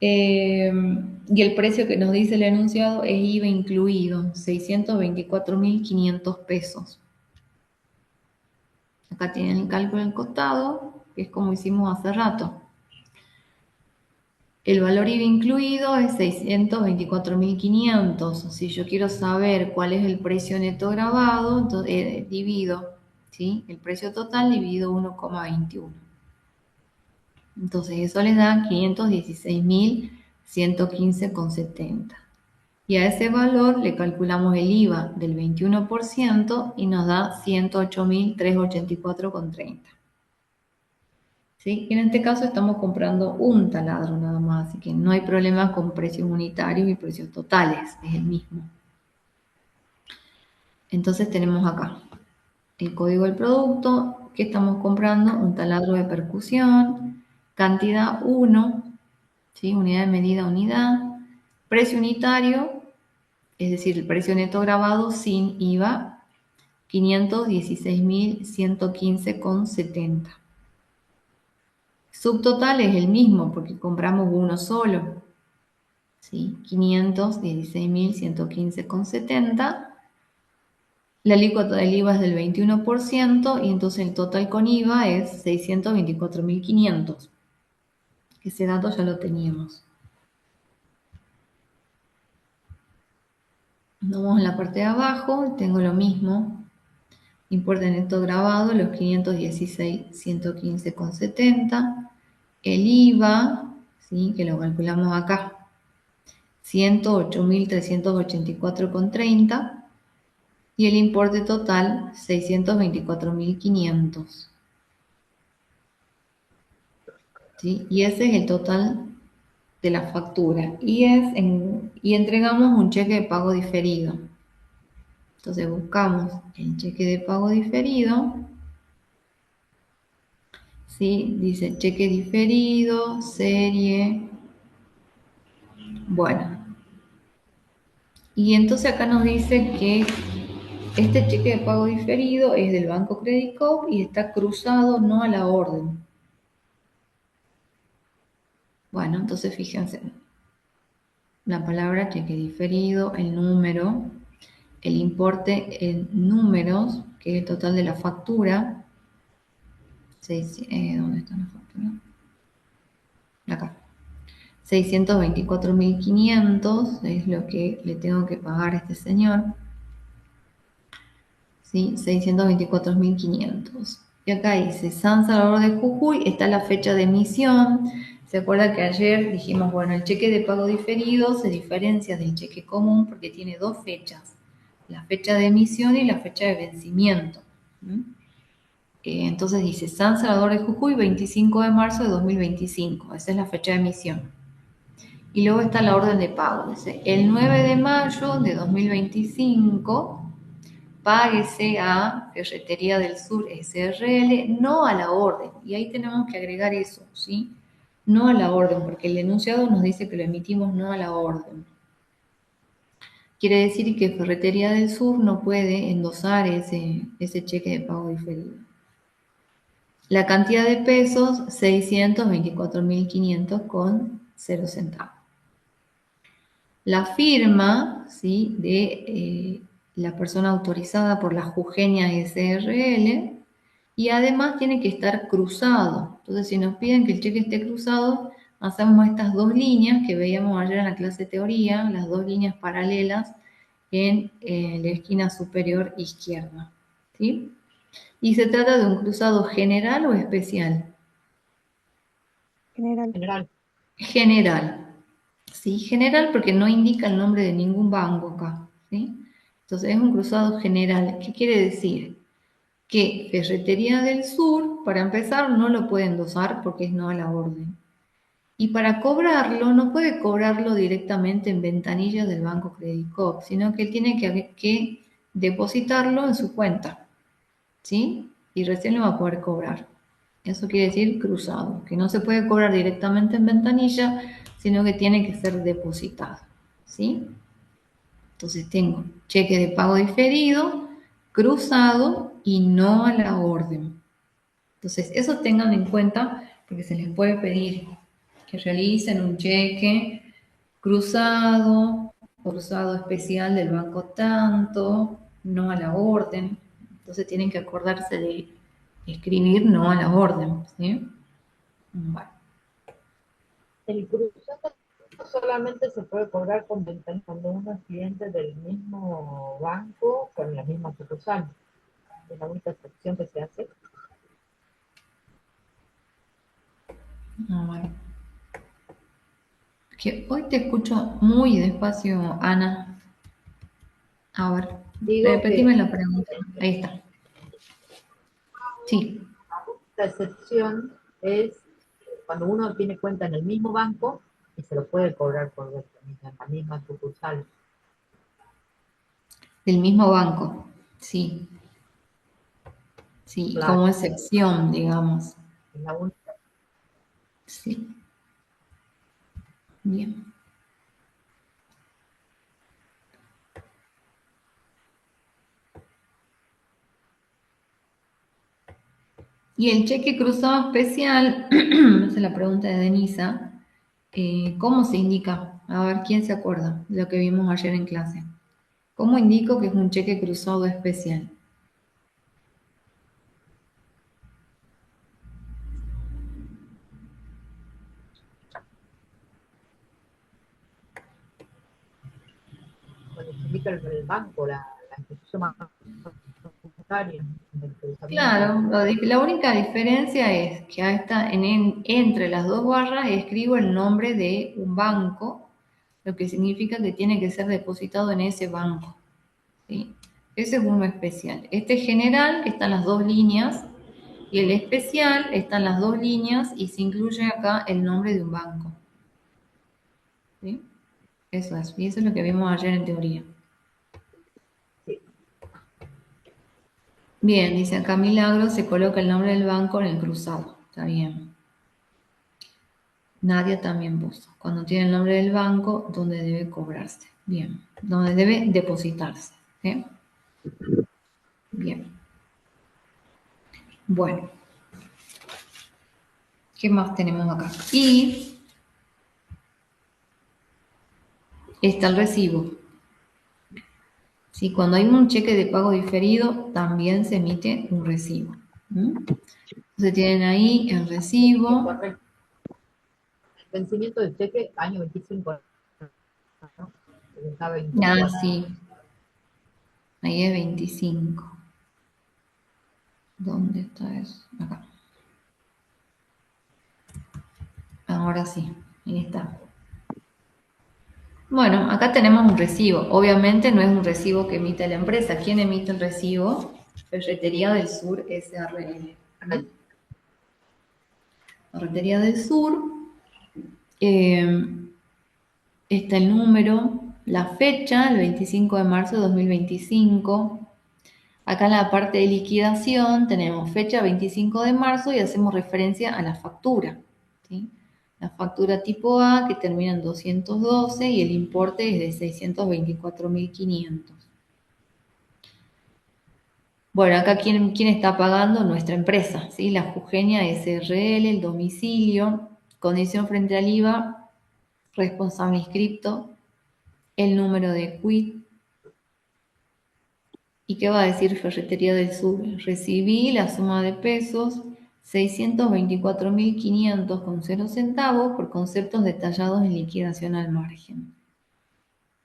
Y el precio que nos dice el enunciado es IVA incluido, 624.500 pesos. Acá tienen el cálculo al costado, que es como hicimos hace rato. El valor IVA incluido es 624.500. Si yo quiero saber cuál es el precio neto grabado, entonces divido, ¿sí? El precio total dividido 1,21. Entonces eso les da 516.115,70. Y a ese valor le calculamos el IVA del 21% y nos da 108.384,30. ¿Sí? En este caso estamos comprando un taladro nada más, así que no hay problema con precios unitarios y precios totales, es el mismo. Entonces tenemos acá el código del producto, que estamos comprando, un taladro de percusión, cantidad 1, ¿sí? Unidad de medida, unidad, precio unitario, es decir, el precio neto grabado sin IVA, 516.115,70. Subtotal es el mismo porque compramos uno solo, ¿sí? 516.115,70. La alícuota del IVA es del 21% y entonces el total con IVA es 624.500. Ese dato ya lo teníamos. Nos vamos en la parte de abajo, tengo lo mismo. Importe neto grabado, los 516.115,70. El IVA, ¿sí? Que lo calculamos acá, 108.384,30. Y el importe total, 624.500. ¿Sí? Y ese es el total de la factura. Y entregamos un cheque de pago diferido. Entonces buscamos el cheque de pago diferido. ¿Sí? Dice cheque diferido, serie. Bueno. Y entonces acá nos dice que este cheque de pago diferido es del Banco Credit Corp y está cruzado no a la orden. Bueno, entonces fíjense. La palabra cheque diferido, el número, el importe en números, que es el total de la factura. ¿Dónde está la factura? Acá. 624.500 es lo que le tengo que pagar a este señor. ¿Sí? 624.500. Y acá dice San Salvador de Jujuy, está la fecha de emisión. ¿Se acuerda que ayer dijimos, bueno, el cheque de pago diferido se diferencia del cheque común porque tiene dos fechas, la fecha de emisión y la fecha de vencimiento? ¿Mm? Entonces dice San Salvador de Jujuy, 25 de marzo de 2025, esa es la fecha de emisión. Y luego está la orden de pago, dice, el 9 de mayo de 2025, páguese a Ferretería del Sur SRL, no a la orden. Y ahí tenemos que agregar eso, ¿sí? No a la orden, porque el enunciado nos dice que lo emitimos no a la orden. Quiere decir que Ferretería del Sur no puede endosar ese cheque de pago diferido. La cantidad de pesos, 624.500 con 0 centavos. La firma, ¿sí?, de la persona autorizada por la Jujeña SRL, y además tiene que estar cruzado. Entonces, si nos piden que el cheque esté cruzado, hacemos estas dos líneas que veíamos ayer en la clase de teoría, las dos líneas paralelas en la esquina superior izquierda, ¿sí? Y se trata de un cruzado general o especial. General. General. General. ¿Sí? General porque no indica el nombre de ningún banco acá, ¿sí? Entonces es un cruzado general. ¿Qué quiere decir? Que Ferretería del Sur, para empezar, no lo puede endosar porque es no a la orden. Y para cobrarlo, no puede cobrarlo directamente en ventanilla del Banco Credit Coop, sino que él tiene que depositarlo en su cuenta, ¿sí? Y recién lo va a poder cobrar. Eso quiere decir cruzado, que no se puede cobrar directamente en ventanilla, sino que tiene que ser depositado, ¿sí? Entonces tengo cheque de pago diferido, cruzado y no a la orden. Entonces, eso tengan en cuenta porque se les puede pedir que realicen un cheque cruzado, cruzado especial del banco tanto, no a la orden. Entonces tienen que acordarse de escribir no a la orden, ¿sí? Bueno. El cruzado solamente se puede cobrar con ventanilla cuando uno es cliente del mismo banco con la misma sucursal. Es la única excepción que se hace. Bueno. Que hoy te escucho muy despacio, Ana. A ver, Digo repetime que la pregunta. Ahí está. Sí. la excepción es cuando uno tiene cuenta en el mismo banco y se lo puede cobrar por ventanilla, en la misma sucursal. Del mismo banco. Sí. Sí, Claro, como excepción, digamos. es la única. Sí. Bien. Y el cheque cruzado especial, esa es la pregunta de Denisa, ¿cómo se indica? A ver, ¿quién se acuerda de lo que vimos ayer en clase? ¿Cómo indico que es un cheque cruzado especial? Cuando se indica el banco, la institución bancaria, el cruzamiento. Claro, la única diferencia es que entre las dos barras escribo el nombre de un banco, lo que significa que tiene que ser depositado en ese banco, ¿sí? Ese es uno especial. Este general, que están las dos líneas, y el especial, están las dos líneas y se incluye acá el nombre de un banco, ¿sí? Eso es, y eso es lo que vimos ayer en teoría. Sí. Bien, dice acá Milagro, se coloca el nombre del banco en el cruzado. Está bien. Nadia también puso. Cuando tiene el nombre del banco, donde debe cobrarse. Bien. Donde debe depositarse. ¿Sí? Bien. Bueno. ¿Qué más tenemos acá? Y está el recibo. Sí, cuando hay un cheque de pago diferido, también se emite un recibo. ¿Mm? Entonces tienen ahí el Sí, recibo. correcto. Vencimiento del cheque, año 25, ¿no? Está Ah, 24. sí, ahí es 25. ¿Dónde está eso? Acá. Ahora sí, ahí está. Bueno, acá tenemos un recibo. Obviamente no es un recibo que emite la empresa. ¿Quién emite el recibo? Ferretería del Sur SRL. ¿No? Ferretería del Sur. eh, Está el número, la fecha, el 25 de marzo de 2025. Acá en la parte de liquidación tenemos fecha 25 de marzo y hacemos referencia a la factura, ¿sí? La factura tipo A que termina en 212 y el importe es de 624.500. Bueno, acá ¿quién está pagando? Nuestra empresa, ¿sí? La Jujeña SRL, el domicilio, condición frente al IVA, responsable inscripto, el número de quit. ¿Y qué va a decir Ferretería del Sur? Recibí la suma de pesos 624.500 con 0 centavos por conceptos detallados en liquidación al margen.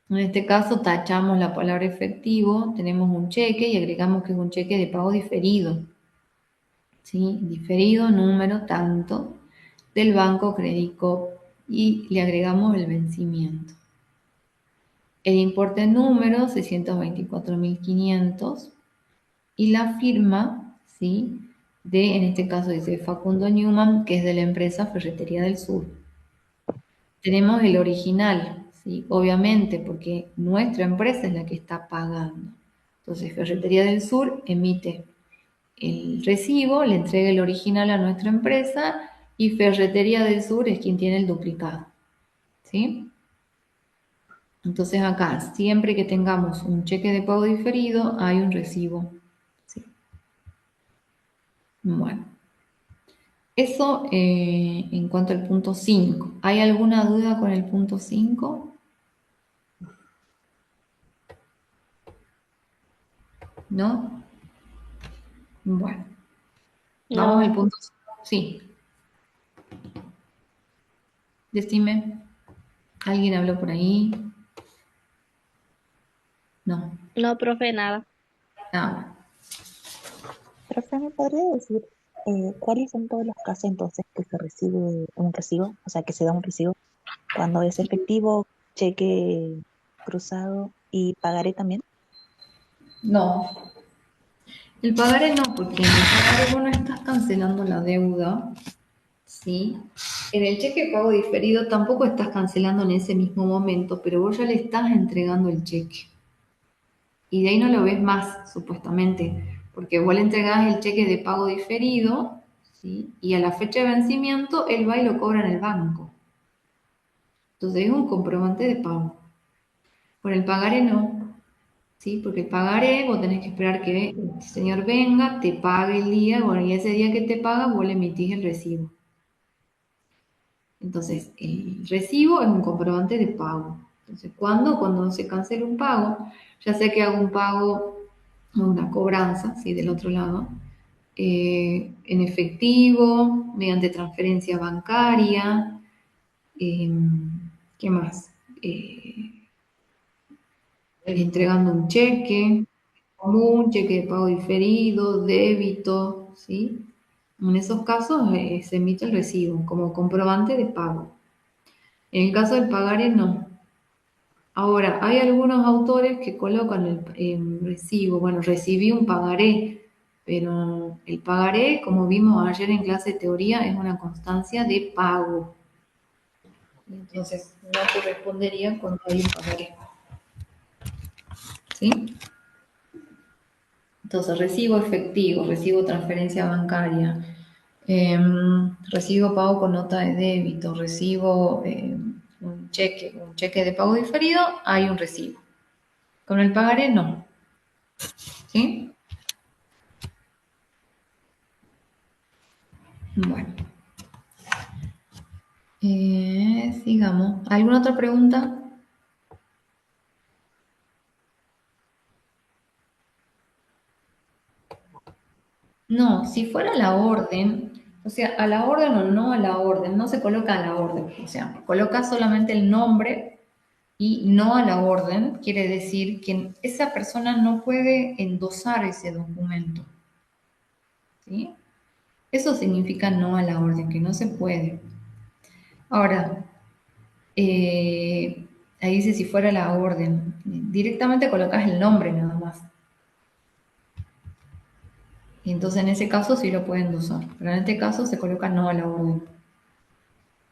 En este caso tachamos la palabra efectivo, tenemos un cheque y agregamos que es un cheque de pago diferido. ¿Sí? Diferido, número, tanto, del banco Credit Coop y le agregamos el vencimiento. El importe número 624.500 y la firma, ¿sí? En este caso dice Facundo Newman, que es de la empresa Ferretería del Sur. Tenemos el original, ¿sí? Obviamente, porque nuestra empresa es la que está pagando. Entonces, Ferretería del Sur emite el recibo, le entrega el original a nuestra empresa y Ferretería del Sur es quien tiene el duplicado, ¿sí? Entonces acá, siempre que tengamos un cheque de pago diferido, hay un recibo, ¿sí? Bueno. Eso en cuanto al punto 5. ¿Hay alguna duda con el punto 5? ¿No? Bueno, vamos al No, punto 5. Sí, decime. ¿Alguien habló por ahí? No. no, profe, nada. Ah, Profe, ¿me podría decir cuáles son todos los casos entonces que se recibe un recibo? O sea, que se da un recibo cuando es efectivo, cheque cruzado y pagaré también. no. El pagaré no, porque en el pagaré vos no estás cancelando la deuda, ¿sí? En el cheque de pago diferido tampoco estás cancelando en ese mismo momento, pero vos ya le estás entregando el cheque. Y de ahí no lo ves más, supuestamente, porque vos le entregás el cheque de pago diferido, ¿sí? Y a la fecha de vencimiento él va y lo cobra en el banco. Entonces es un comprobante de pago. Por el pagaré no, ¿sí? Porque el pagaré vos tenés que esperar que el señor venga, te pague el día, bueno, y ese día que te paga vos le emitís el recibo. Entonces, el recibo es un comprobante de pago. Entonces, ¿cuándo? Cuando se cancela un pago, ya sea que hago un pago o una cobranza, ¿sí? Del otro lado, en efectivo, mediante transferencia bancaria, eh, ¿qué más? Entregando un cheque común, cheque de pago diferido, débito, ¿sí? En esos casos se emite el recibo como comprobante de pago. En el caso del pagaré, no. Ahora, hay algunos autores que colocan el recibo. Bueno, recibí un pagaré, pero el pagaré, como vimos ayer en clase de teoría, es una constancia de pago. Entonces, no correspondería cuando hay un pagaré. ¿Sí? Entonces, recibo efectivo, recibo transferencia bancaria, recibo pago con nota de débito, recibo un cheque de pago diferido, hay un recibo. Con el pagaré, no. ¿Sí? Bueno, sigamos. ¿Alguna otra pregunta? No, si fuera la orden, O sea, a la orden o no a la orden, no se coloca a la orden. O sea, coloca solamente el nombre y no a la orden, quiere decir que esa persona no puede endosar ese documento. ¿Sí? Eso significa no a la orden, que no se puede. Ahora, ahí dice si fuera la orden. Directamente colocas el nombre nada más. Y entonces en ese caso sí lo pueden endosar. Pero en este caso se coloca no a la orden.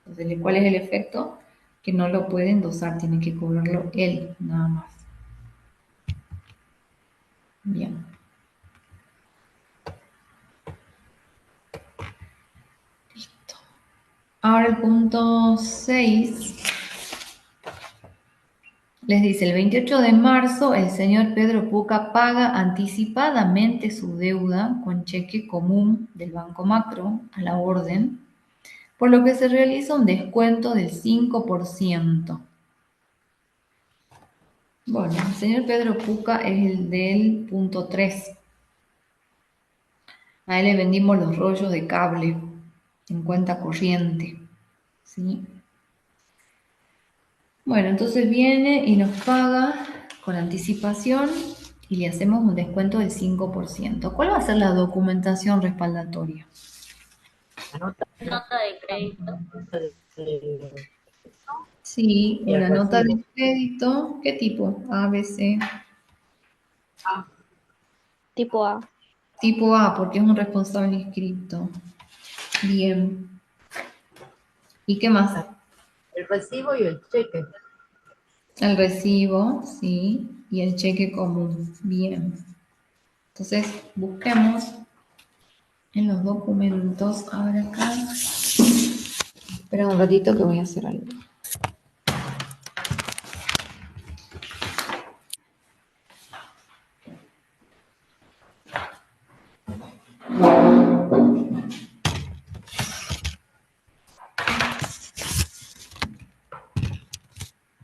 Entonces, ¿cuál es el efecto? Que no lo puede endosar, tiene que cobrarlo él, nada más. Bien. Listo. Ahora el punto 6 les dice, el 28 de marzo el señor Pedro Puca paga anticipadamente su deuda con cheque común del Banco Macro a la orden, por lo que se realiza un descuento del 5%. Bueno, el señor Pedro Puca es el del punto 3. A él le vendimos los rollos de cable en cuenta corriente. ¿Sí? Bueno, entonces viene y nos paga con anticipación y le hacemos un descuento del 5%. ¿Cuál va a ser la documentación respaldatoria? Anota Nota de crédito. el- Sí, y el una nota recibo. de crédito. ¿Qué tipo? A, B, C. Tipo A. Tipo A, porque es un responsable inscrito. Bien. ¿Y qué más? El recibo y el cheque. El recibo, sí, y el cheque común. Bien. Entonces, busquemos en los documentos. A ver acá. Espera un ratito que voy a hacer algo.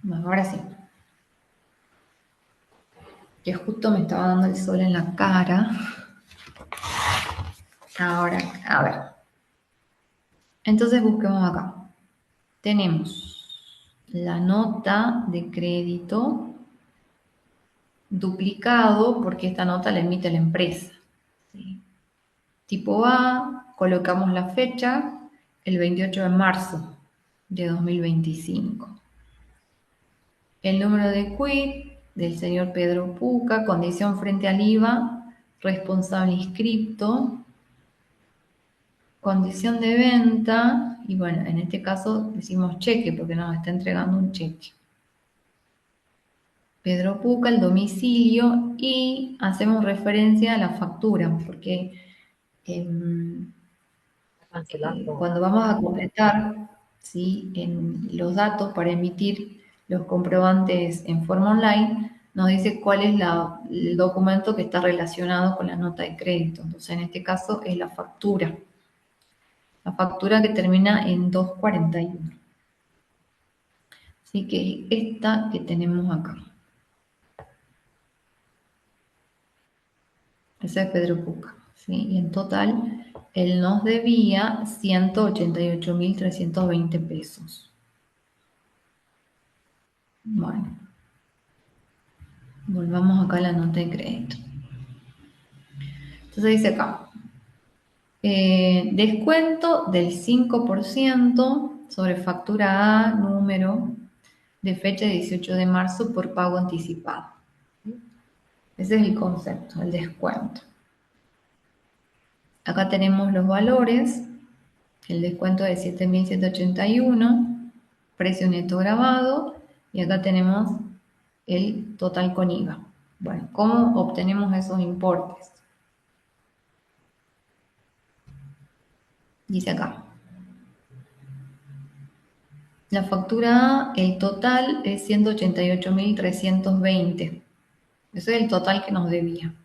Bueno, ahora sí. Que justo me estaba dando el sol en la cara. Ahora, a ver. Entonces busquemos acá. Tenemos la nota de crédito duplicado porque esta nota la emite la empresa. ¿Sí? Tipo A, colocamos la fecha, el 28 de marzo de 2025. El número de quit del señor Pedro Puca, condición frente al IVA, responsable inscripto, condición de venta, y bueno, en este caso decimos cheque porque nos está entregando un cheque. Pedro Puca, el domicilio, y hacemos referencia a la factura, porque Cancelando. cuando vamos a completar, ¿sí?, en los datos para emitir los comprobantes en forma online, nos dice cuál es el documento que está relacionado con la nota de crédito. Entonces, en este caso es la factura. La factura que termina en 241. Así que esta que tenemos acá. Ese es Pedro Puca. ¿Sí? Y en total, él nos debía 188.320 pesos. Bueno, volvamos acá a la nota de crédito. Entonces dice acá, descuento del 5% sobre factura A, número, de fecha 18 de marzo por pago anticipado. Ese es el concepto, el descuento. Acá tenemos los valores, el descuento de 7.181, precio neto grabado, y acá tenemos el total con IVA. Bueno, ¿cómo obtenemos esos importes? Dice acá. La factura A, el total es 188.320. Ese es el total que nos debía.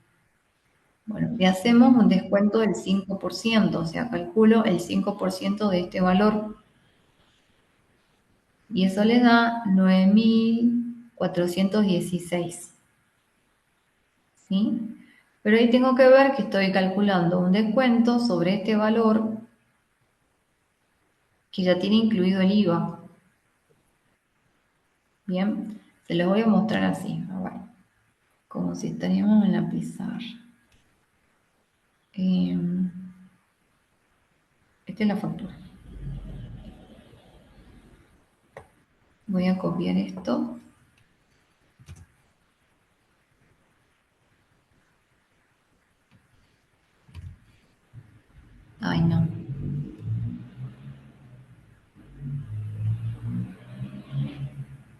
Bueno, le hacemos un descuento del 5%, o sea, calculo el 5% de este valor. Y eso le da 9.416. ¿Sí? Pero ahí tengo que ver que estoy calculando un descuento sobre este valor que ya tiene incluido el IVA. Bien, se los voy a mostrar así, a ver, como si estaríamos en la pizarra. Esta es la factura. Voy a copiar esto. Ay, no.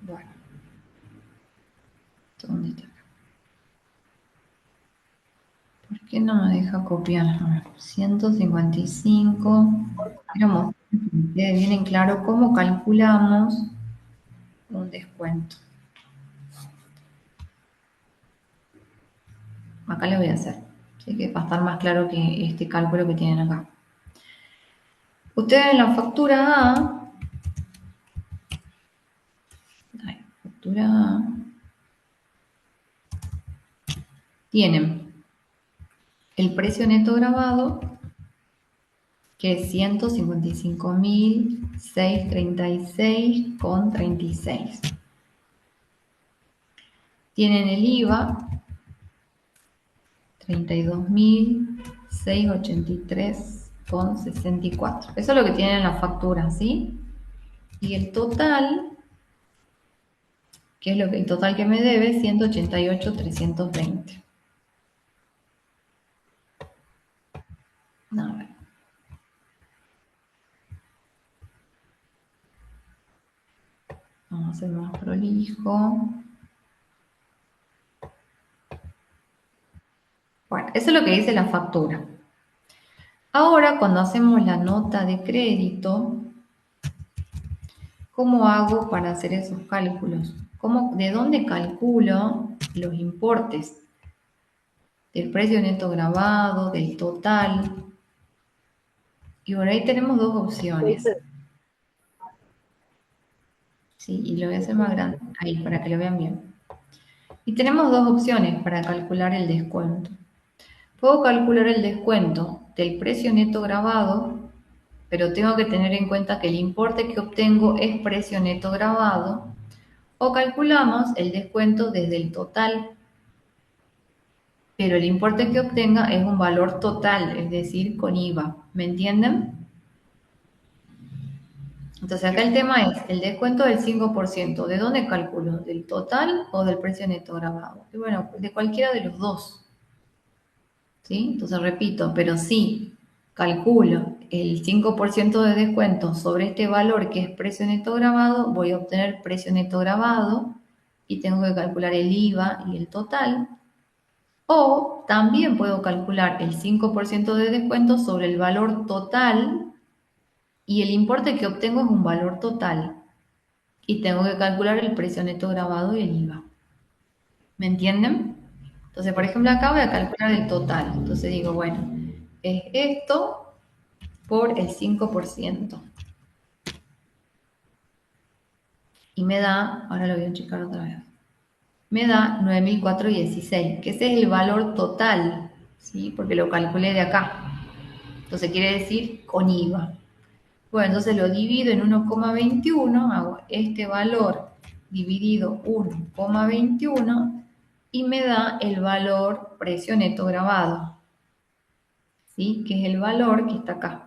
Bueno, ¿dónde está? ¿Por qué no me deja copiar? A ver, 155. Quiero mostrar que quede bien en claro cómo calculamos un descuento. Acá lo voy a hacer. Así que va a estar más claro que este cálculo que tienen acá. Ustedes en la factura A, factura A, tienen el precio neto grabado, que es 155.636,36. Tienen el IVA, 32.683,64. Eso es lo que tienen en la factura, ¿sí? Y el total, que es el total que me debe, 188.320. A ver. Vamos a hacer más prolijo. Bueno, eso es lo que dice la factura. Ahora, cuando hacemos la nota de crédito, ¿cómo hago para hacer esos cálculos? ¿De dónde calculo los importes? Del precio neto grabado, del total. Y por ahí tenemos dos opciones. Sí, y lo voy a hacer más grande, ahí, para que lo vean bien. Y tenemos dos opciones para calcular el descuento. Puedo calcular el descuento del precio neto grabado, pero tengo que tener en cuenta que el importe que obtengo es precio neto grabado, o calculamos el descuento desde el total, pero el importe que obtenga es un valor total, es decir, con IVA. ¿Me entienden? Entonces acá el tema es el descuento del 5%. ¿De dónde calculo? ¿Del total o del precio neto grabado? Y bueno, de cualquiera de los dos. ¿Sí? Entonces repito, pero sí calculo el 5% de descuento sobre este valor que es precio neto grabado, voy a obtener precio neto grabado y tengo que calcular el IVA y el total. O también puedo calcular el 5% de descuento sobre el valor total y el importe que obtengo es un valor total. Y tengo que calcular el precio neto grabado y el IVA. ¿Me entienden? Entonces, por ejemplo, acá voy a calcular el total. Entonces digo, bueno, es esto por el 5%. Y me da, ahora lo voy a checar otra vez, me da 9.416, que ese es el valor total, ¿sí? Porque lo calculé de acá. Entonces quiere decir con IVA. Bueno, entonces lo divido en 1,21, hago este valor dividido 1,21 y me da el valor precio neto grabado, ¿sí? Que es el valor que está acá.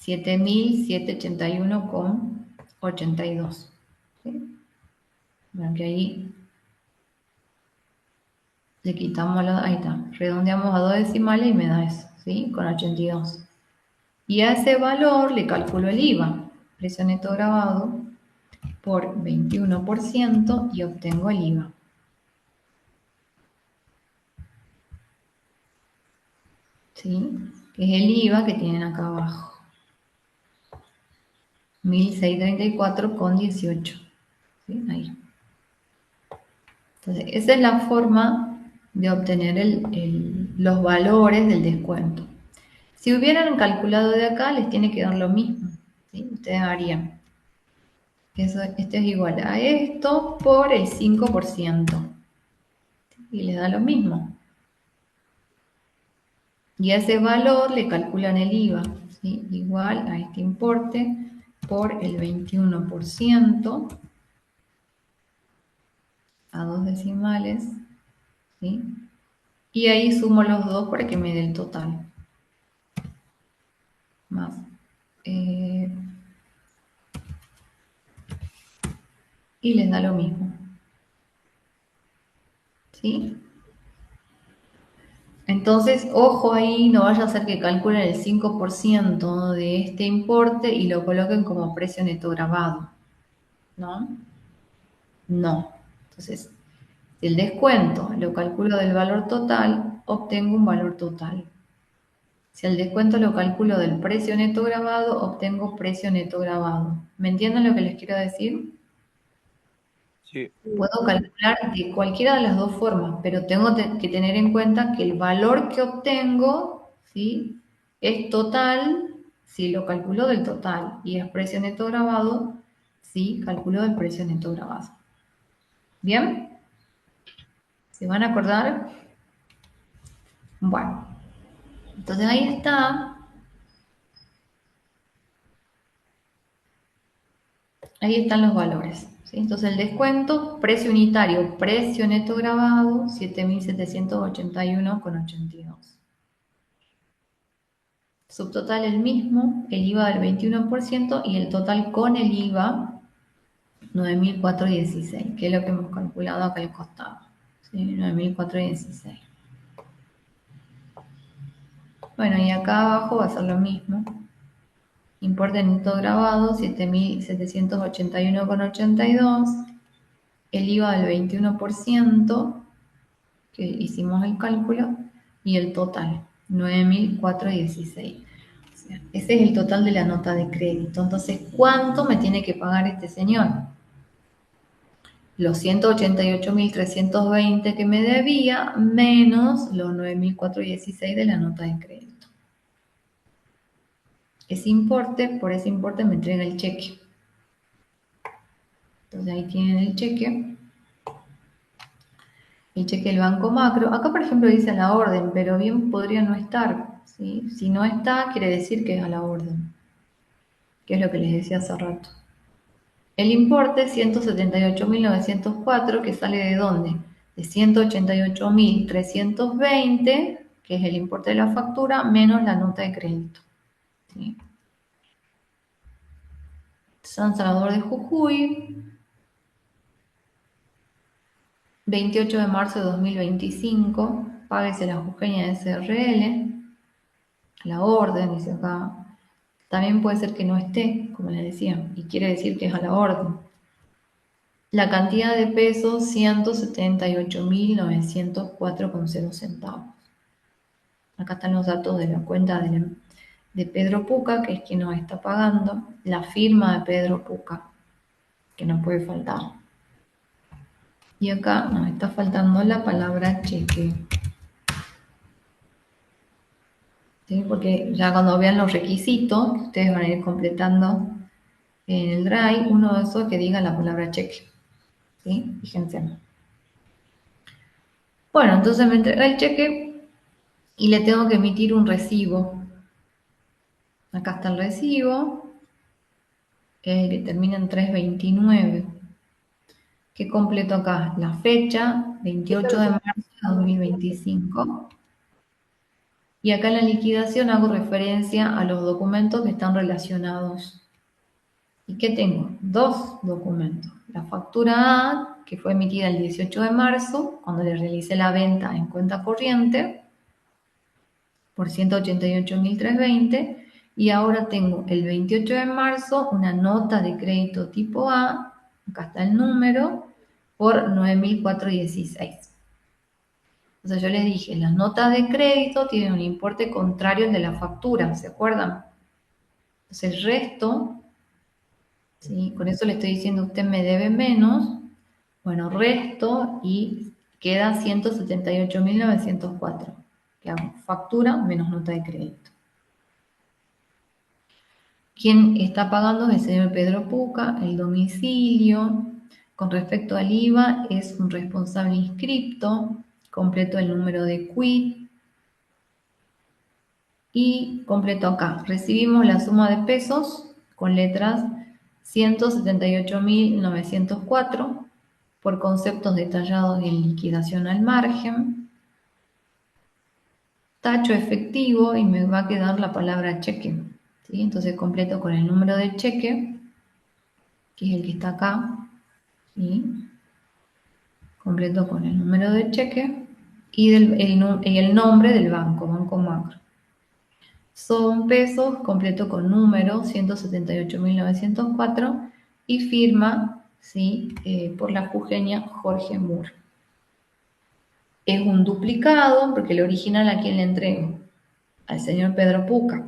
7.781,82. ¿Sí? Bueno, que ahí le quitamos ahí está, redondeamos a 2 decimales y me da eso, ¿sí? Con 82. Y a ese valor le calculo el IVA, precio neto grabado, por 21% y obtengo el IVA. ¿Sí? Que es el IVA que tienen acá abajo. 1.634,18. ¿Sí? Ahí. Entonces, esa es la forma de obtener los valores del descuento. Si hubieran calculado de acá, les tiene que dar lo mismo. ¿Sí? Ustedes harían. Esto es igual a esto por el 5%. Y les da lo mismo. Y a ese valor le calculan el IVA, ¿sí? Igual a este importe por el 21%, a 2 decimales, ¿sí? Y ahí sumo los dos para que me dé el total. Más. Y les da lo mismo. ¿Sí? Entonces, ojo ahí, no vaya a ser que calculen el 5% de este importe y lo coloquen como precio neto grabado. ¿No? No. Entonces, si el descuento lo calculo del valor total, obtengo un valor total. Si el descuento lo calculo del precio neto grabado, obtengo precio neto grabado. ¿Me entienden lo que les quiero decir? Sí. Puedo calcular de cualquiera de las dos formas, pero tengo que tener en cuenta que el valor que obtengo, ¿sí?, es total si lo calculo del total y es precio neto grabado si calculo del precio neto grabado. ¿Bien? ¿Se van a acordar? Bueno, entonces ahí está. Ahí están los valores, ¿sí? Entonces el descuento, precio unitario, precio neto grabado, 7.781,82. Subtotal el mismo, el IVA del 21% y el total con el IVA 9.416, que es lo que hemos calculado acá al costado. ¿Sí? 9.416. Bueno, y acá abajo va a ser lo mismo. Importe neto grabado 7.781,82. El IVA del 21%, que hicimos el cálculo, y el total, 9.416. O sea, ese es el total de la nota de crédito. Entonces, ¿cuánto me tiene que pagar este señor? Los 188.320 que me debía, menos los 9.416 de la nota de crédito. Ese importe, por ese importe me entrega el cheque. Entonces ahí tienen el cheque. El cheque del Banco Macro. Acá, por ejemplo, dice a la orden, pero bien podría no estar, ¿sí? Si no está, quiere decir que es a la orden, que es lo que les decía hace rato. El importe 178.904, que sale ¿de dónde? De 188.320, que es el importe de la factura, menos la nota de crédito. ¿Sí? San Salvador de Jujuy, 28 de marzo de 2025, páguese la jujeña de SRL, la orden, dice acá. También puede ser que no esté, como les decía, y quiere decir que es a la orden. La cantidad de pesos, 178.904,0 centavos. Acá están los datos de la cuenta de Pedro Puca, que es quien nos está pagando. La firma de Pedro Puca, que no puede faltar. Y acá nos está faltando la palabra cheque. ¿Sí? Porque ya cuando vean los requisitos, ustedes van a ir completando en el Drive, uno de esos que diga la palabra cheque. ¿Sí? Fíjense. Bueno, entonces me entrega el cheque y le tengo que emitir un recibo. Acá está el recibo, que termina en 329. ¿Qué completo acá? La fecha, 28 de marzo de 2025. Y acá en la liquidación hago referencia a los documentos que están relacionados. ¿Y qué tengo? Dos documentos. La factura A, que fue emitida el 18 de marzo, cuando le realicé la venta en cuenta corriente, por 188.320, y ahora tengo el 28 de marzo una nota de crédito tipo A, acá está el número, por 9.416. Entonces yo les dije, las notas de crédito tienen un importe contrario al de la factura, ¿se acuerdan? Entonces el resto, ¿sí? Con eso le estoy diciendo, usted me debe menos, bueno, resto y queda 178.904, que hago factura menos nota de crédito. ¿Quién está pagando? Es el señor Pedro Puca. El domicilio, con respecto al IVA, es un responsable inscripto. Completo el número de quit. Y completo acá. Recibimos la suma de pesos con letras 178.904 por conceptos detallados en liquidación al margen. Tacho efectivo y me va a quedar la palabra cheque. ¿Sí? Entonces completo con el número de cheque, que es el que está acá. ¿Sí? Completo con el número de cheque y el nombre del banco, Banco Macro. Son pesos, completo con número 178.904 y firma, ¿sí? Por la jujeña Jorge Moore. Es un duplicado porque el original a quién le entrego, al señor Pedro Puca.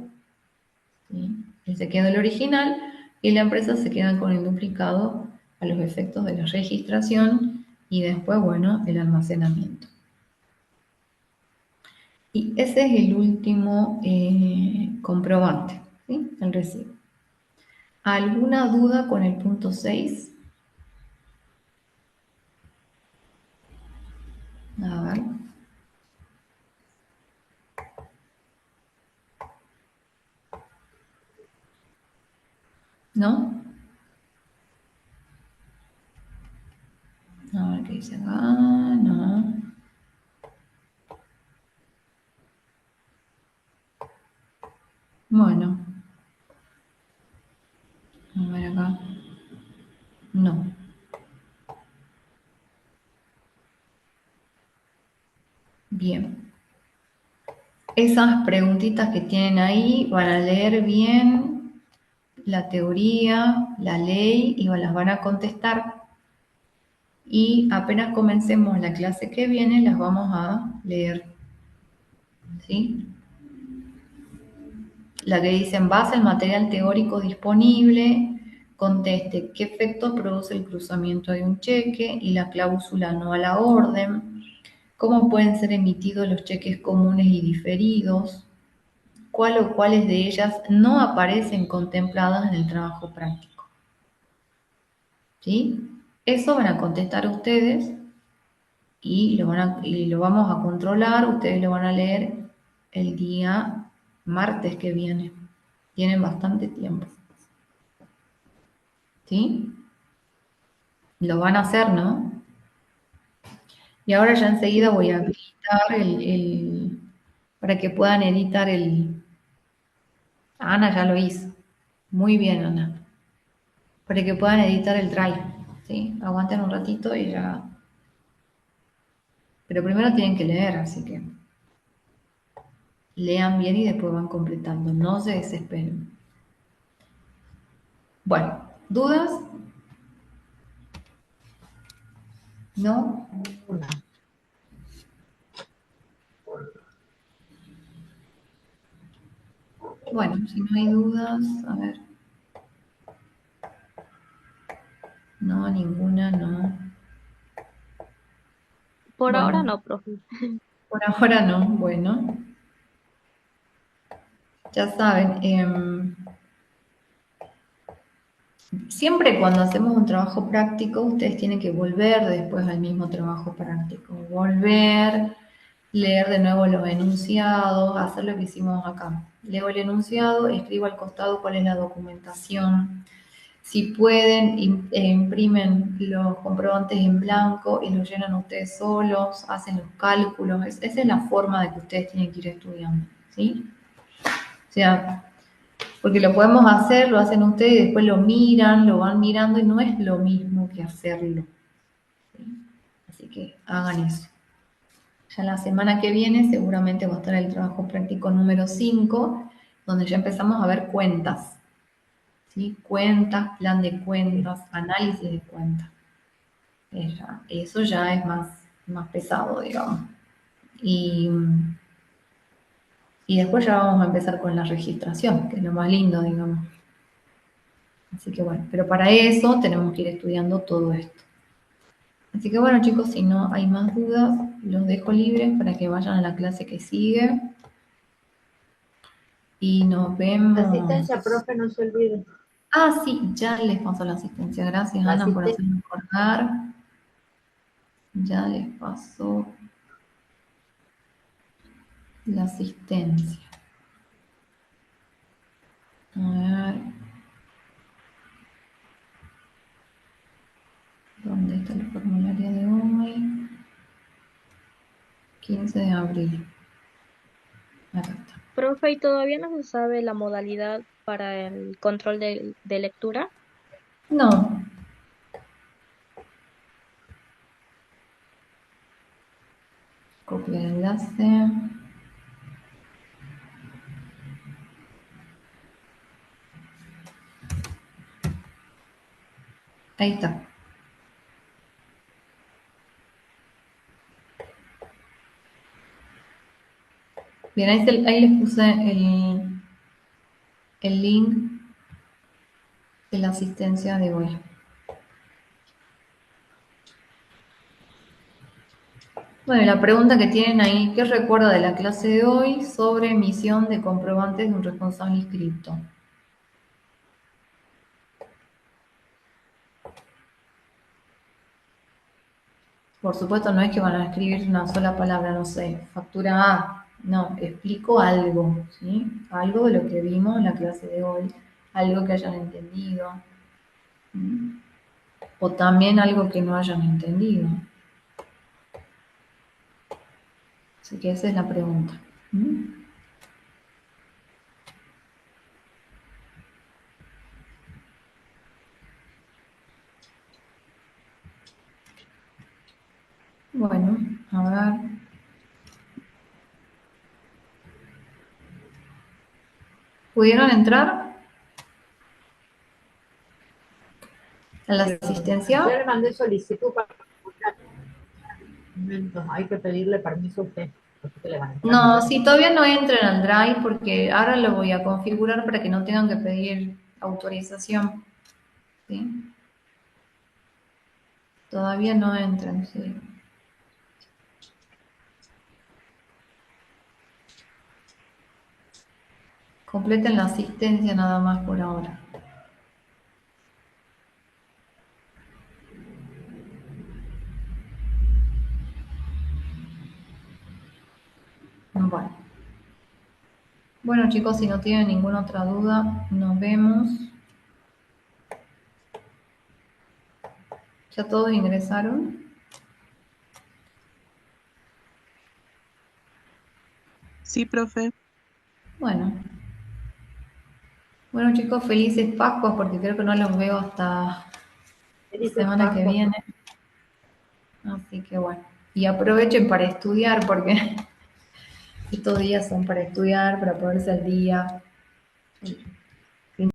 ¿Sí? Él se queda el original y la empresa se queda con el duplicado a los efectos de la registración y después, bueno, el almacenamiento. Y ese es el último comprobante, ¿sí? El recibo. ¿Alguna duda con el punto 6? A ver. ¿No? A ver qué dice acá. No. Bueno. A ver acá. No. Bien. Esas preguntitas que tienen ahí van a leer bien la teoría, la ley y las van a contestar. Y apenas comencemos la clase que viene, las vamos a leer. ¿Sí? La que dice, en base al material teórico disponible, conteste qué efectos produce el cruzamiento de un cheque y la cláusula no a la orden, cómo pueden ser emitidos los cheques comunes y diferidos, cuál o cuáles de ellas no aparecen contempladas en el trabajo práctico. ¿Sí? Eso van a contestar ustedes y lo vamos a controlar, ustedes lo van a leer el día martes que viene. Tienen bastante tiempo. ¿Sí? Lo van a hacer, ¿no? Y ahora ya enseguida voy a habilitar para que puedan editar el... Ana ya lo hizo. Muy bien, Ana. Para que puedan editar el drive. ¿Sí? Aguanten un ratito y ya... Pero primero tienen que leer, así que... Lean bien y después van completando. No se desesperen. Bueno, ¿dudas? ¿No? Una. Bueno, si no hay dudas, a ver. No, ninguna, no. Por Bueno, ahora no, profe. por ahora no. Bueno, ya saben, siempre cuando hacemos un trabajo práctico, ustedes tienen que volver después al mismo trabajo práctico. Volver, leer de nuevo los enunciados, hacer lo que hicimos acá. Leo el enunciado, escribo al costado cuál es la documentación. Si pueden, imprimen los comprobantes en blanco y los llenan ustedes solos, hacen los cálculos. Esa es la forma de que ustedes tienen que ir estudiando, ¿sí? O sea, porque lo podemos hacer, lo hacen ustedes y después lo miran, lo van mirando y no es lo mismo que hacerlo. ¿Sí? Así que hagan eso. Ya la semana que viene seguramente va a estar el trabajo práctico número 5, donde ya empezamos a ver cuentas. ¿Sí? Cuentas, plan de cuentas, análisis de cuentas. Eso ya es más pesado, digamos. Y después ya vamos a empezar con la registración, que es lo más lindo, digamos. Así que bueno, pero para eso tenemos que ir estudiando todo esto. Así que bueno, chicos, si no hay más dudas, los dejo libres para que vayan a la clase que sigue. Y nos vemos. Asistencia, profe, no se olvide. Ah, sí, ya les paso la asistencia. Gracias, La Ana, por asistencia. hacerme acordar. Ya les paso la asistencia. A ver. ¿Dónde está el formulario de hoy? 15 de abril. Acá está. Profe, ¿y todavía no se sabe la modalidad para el control de lectura? No. Copia el enlace. Ahí está. Bien, ahí les puse el link de la asistencia de hoy. Bueno, la pregunta que tienen ahí, ¿qué recuerda de la clase de hoy sobre emisión de comprobantes de un responsable inscripto? Por supuesto, no es que van a escribir una sola palabra, no sé, factura A. No, explico algo, ¿sí? Algo de lo que vimos en la clase de hoy, algo que hayan entendido. ¿Mm? O también algo que no hayan entendido. Así que esa es la pregunta. ¿Mm? Bueno, a ver. ¿Pudieron entrar a la Ya asistencia? le mandé solicitud para momentos. Hay que pedirle permiso a usted. Así que le van a entrar. No, si todavía no entren al Drive porque ahora lo voy a configurar para que no tengan que pedir autorización. ¿Sí? Todavía no entran, sí. Completen la asistencia nada más por ahora. Bueno. Bueno, chicos, si no tienen ninguna otra duda, nos vemos. ¿Ya todos ingresaron? Sí, profe. Bueno. Bueno, chicos, felices Pascuas porque creo que no los veo hasta la Felices semana que Pascuas. viene. Así que bueno. Y aprovechen para estudiar porque estos días son para estudiar, para ponerse al día.